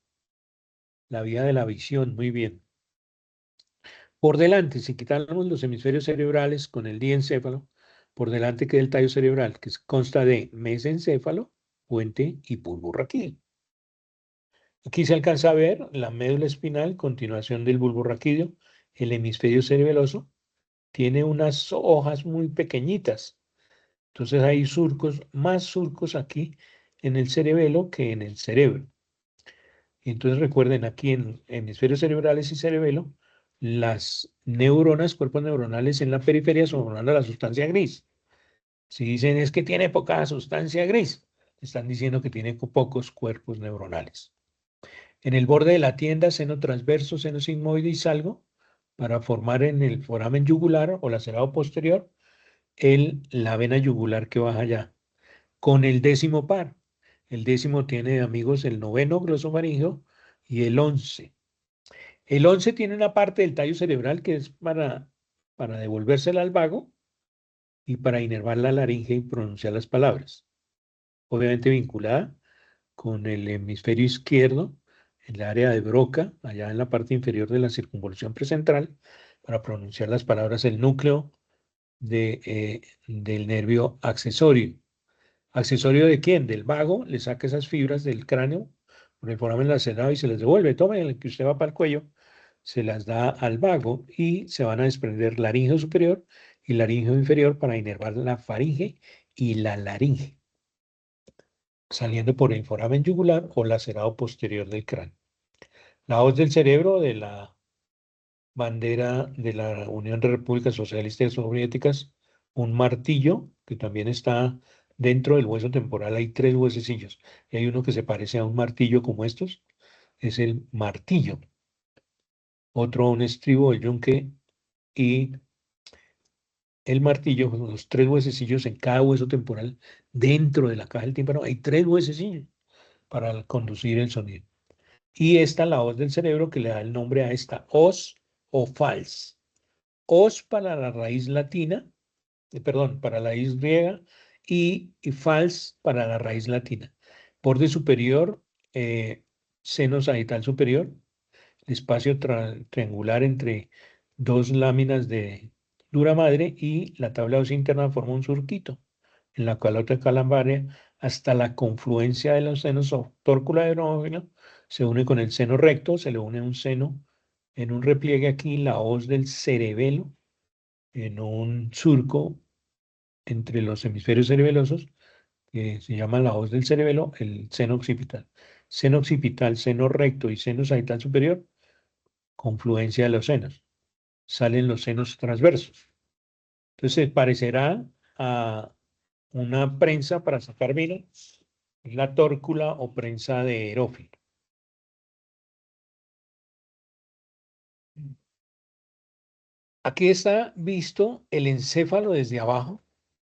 La vía de la visión, muy bien. Por delante, si quitáramos los hemisferios cerebrales con el diencéfalo, por delante queda el tallo cerebral, que consta de mesencéfalo, puente y bulbo raquídeo. Aquí se alcanza a ver la médula espinal, continuación del bulbo raquídeo, el hemisferio cerebeloso, tiene unas hojas muy pequeñitas. Entonces hay surcos, más surcos aquí en el cerebelo que en el cerebro. Entonces recuerden, aquí en hemisferios cerebrales y cerebelo, las neuronas, cuerpos neuronales en la periferia son formando la sustancia gris. Si dicen es que tiene poca sustancia gris, están diciendo que tiene pocos cuerpos neuronales. En el borde de la tienda, seno transverso, seno sigmoide y salgo, para formar en el foramen yugular o lacerado posterior, la vena yugular que baja allá, con el décimo par. El décimo tiene, amigos, el noveno glosofaríngeo y el 11. El 11 tiene una parte del tallo cerebral que es para devolvérsela al vago y para inervar la laringe y pronunciar las palabras. Obviamente vinculada con el hemisferio izquierdo, en el área de Broca, allá en la parte inferior de la circunvolución precentral, para pronunciar las palabras, el núcleo del nervio accesorio. ¿Accesorio de quién? Del vago, le saca esas fibras del cráneo por el foramen lacerado y se les devuelve. Tome el que usted va para el cuello, se las da al vago y se van a desprender laringeo superior y laringeo inferior para inervar la faringe y la laringe, saliendo por el foramen yugular o lacerado posterior del cráneo. La hoz del cerebro de la bandera de la Unión de Repúblicas Socialistas Soviéticas, un martillo que también está dentro del hueso temporal. Hay 3 huesecillos y hay uno que se parece a un martillo como estos, es el martillo. Otro, un estribo, el yunque, y el martillo, con los 3 huesecillos en cada hueso temporal dentro de la caja del tímpano. Hay 3 huesecillos para conducir el sonido. Y esta la hoz del cerebro que le da el nombre a esta hoz o fals. Hoz para la raíz latina, perdón, para la raíz griega, y fals para la raíz latina. Borde superior, seno sagital superior, espacio triangular entre 2 láminas de dura madre, y la tabla ósea interna forma un surquito en la calota calambaria hasta la confluencia de los senos tórcula erógeno, se une con el seno recto, se le une un seno en un repliegue aquí, la hoz del cerebelo, en un surco entre los hemisferios cerebelosos, que se llama la hoz del cerebelo, el seno occipital. Seno occipital, seno recto y seno sagittal superior, confluencia de los senos. Salen los senos transversos. Entonces parecerá a una prensa para sacar vino, la tórcula o prensa de Erófilo. Aquí está visto el encéfalo desde abajo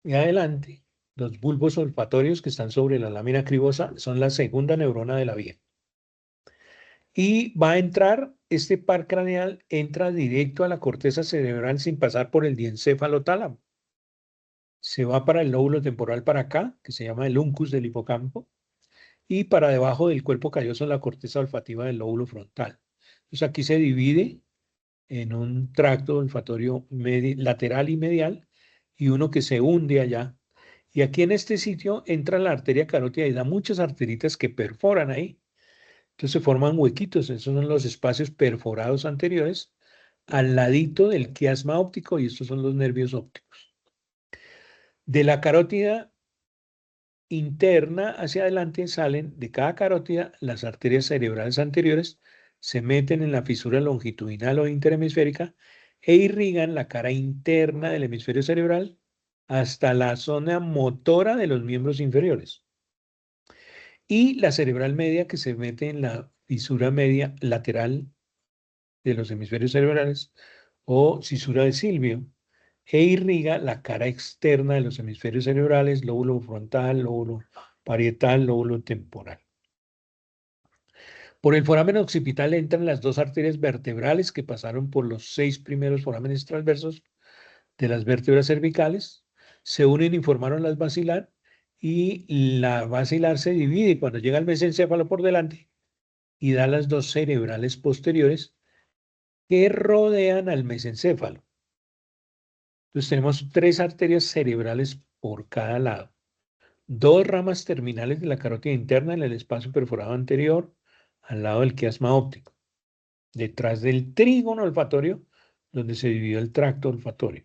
y adelante. Los bulbos olfatorios que están sobre la lámina cribosa son la segunda neurona de la vía. Y va a entrar, este par craneal entra directo a la corteza cerebral sin pasar por el diencéfalo tálamo. Se va para el lóbulo temporal para acá, que se llama el uncus del hipocampo, y para debajo del cuerpo calloso en la corteza olfativa del lóbulo frontal. Entonces aquí se divide en un tracto olfatorio lateral y medial y uno que se hunde allá. Y aquí en este sitio entra la arteria carótida y da muchas arteritas que perforan ahí. Entonces se forman huequitos, esos son los espacios perforados anteriores al ladito del quiasma óptico y estos son los nervios ópticos. De la carótida interna hacia adelante salen de cada carótida las arterias cerebrales anteriores, se meten en la fisura longitudinal o interhemisférica e irrigan la cara interna del hemisferio cerebral hasta la zona motora de los miembros inferiores. Y la cerebral media que se mete en la fisura media lateral de los hemisferios cerebrales o cisura de Silvio e irriga la cara externa de los hemisferios cerebrales, lóbulo frontal, lóbulo parietal, lóbulo temporal. Por el foramen occipital entran las dos arterias vertebrales que pasaron por los 6 primeros forámenes transversos de las vértebras cervicales, se unen y formaron las basilar y la basilar se divide cuando llega el mesencéfalo por delante y da las dos cerebrales posteriores que rodean al mesencéfalo. Entonces tenemos 3 arterias cerebrales por cada lado. 2 ramas terminales de la carótida interna en el espacio perforado anterior, al lado del quiasma óptico, detrás del trígono olfatorio, donde se dividió el tracto olfatorio.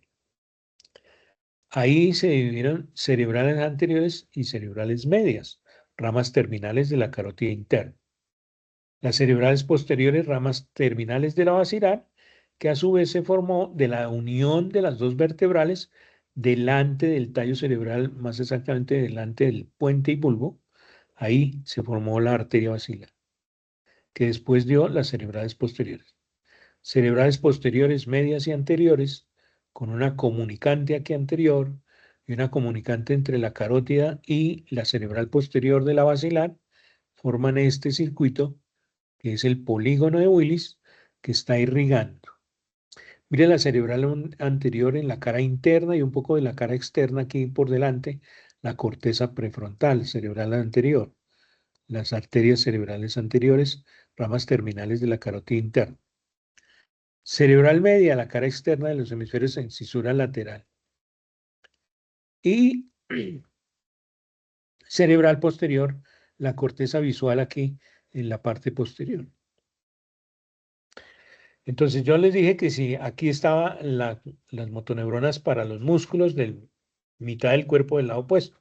Ahí se dividieron cerebrales anteriores y cerebrales medias, ramas terminales de la carótida interna. Las cerebrales posteriores, ramas terminales de la basilar, que a su vez se formó de la unión de las dos vertebrales delante del tallo cerebral, más exactamente delante del puente y bulbo. Ahí se formó la arteria basilar, que después dio las cerebrales posteriores. Cerebrales posteriores, medias y anteriores, con una comunicante aquí anterior y una comunicante entre la carótida y la cerebral posterior de la basilar, forman este circuito que es el polígono de Willis, que está irrigando. Mire la cerebral anterior en la cara interna y un poco de la cara externa aquí por delante, la corteza prefrontal cerebral anterior, las arterias cerebrales anteriores, ramas terminales de la carótida interna. Cerebral media, la cara externa de los hemisferios en cisura lateral. Y cerebral posterior, la corteza visual aquí en la parte posterior. Entonces yo les dije que si aquí estaban las motoneuronas para los músculos de mitad del cuerpo del lado opuesto.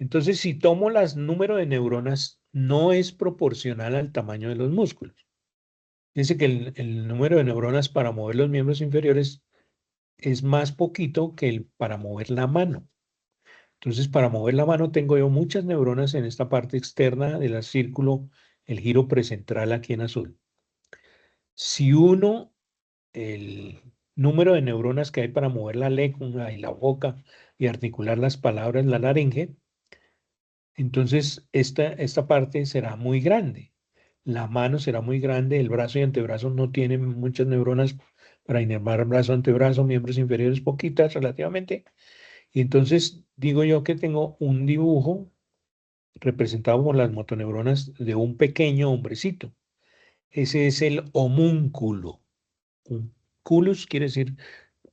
Entonces si tomo las número de neuronas no es proporcional al tamaño de los músculos. Fíjense que el número de neuronas para mover los miembros inferiores es más poquito que el para mover la mano. Entonces para mover la mano tengo yo muchas neuronas en esta parte externa del círculo, el giro precentral aquí en azul. Si uno el número de neuronas que hay para mover la lengua y la boca y articular las palabras en la laringe, entonces esta parte será muy grande. La mano será muy grande, el brazo y antebrazo no tienen muchas neuronas para inervar brazo, antebrazo, miembros inferiores poquitas relativamente. Y entonces digo yo que tengo un dibujo representado por las motoneuronas de un pequeño hombrecito. Ese es el homúnculo. Culus quiere decir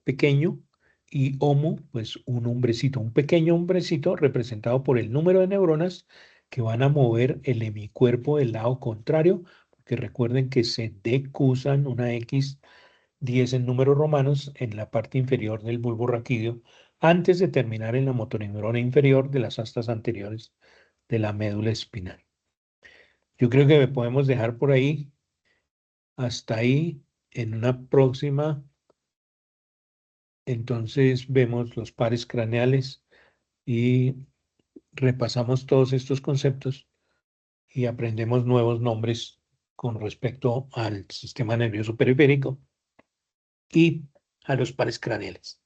pequeño y homo, pues un hombrecito, un pequeño hombrecito representado por el número de neuronas que van a mover el hemicuerpo del lado contrario, porque recuerden que se decusan una X10 en números romanos en la parte inferior del bulbo raquídeo antes de terminar en la motoneurona inferior de las astas anteriores de la médula espinal. Yo creo que podemos dejar por ahí, hasta ahí, en una próxima. Entonces vemos los pares craneales y repasamos todos estos conceptos y aprendemos nuevos nombres con respecto al sistema nervioso periférico y a los pares craneales.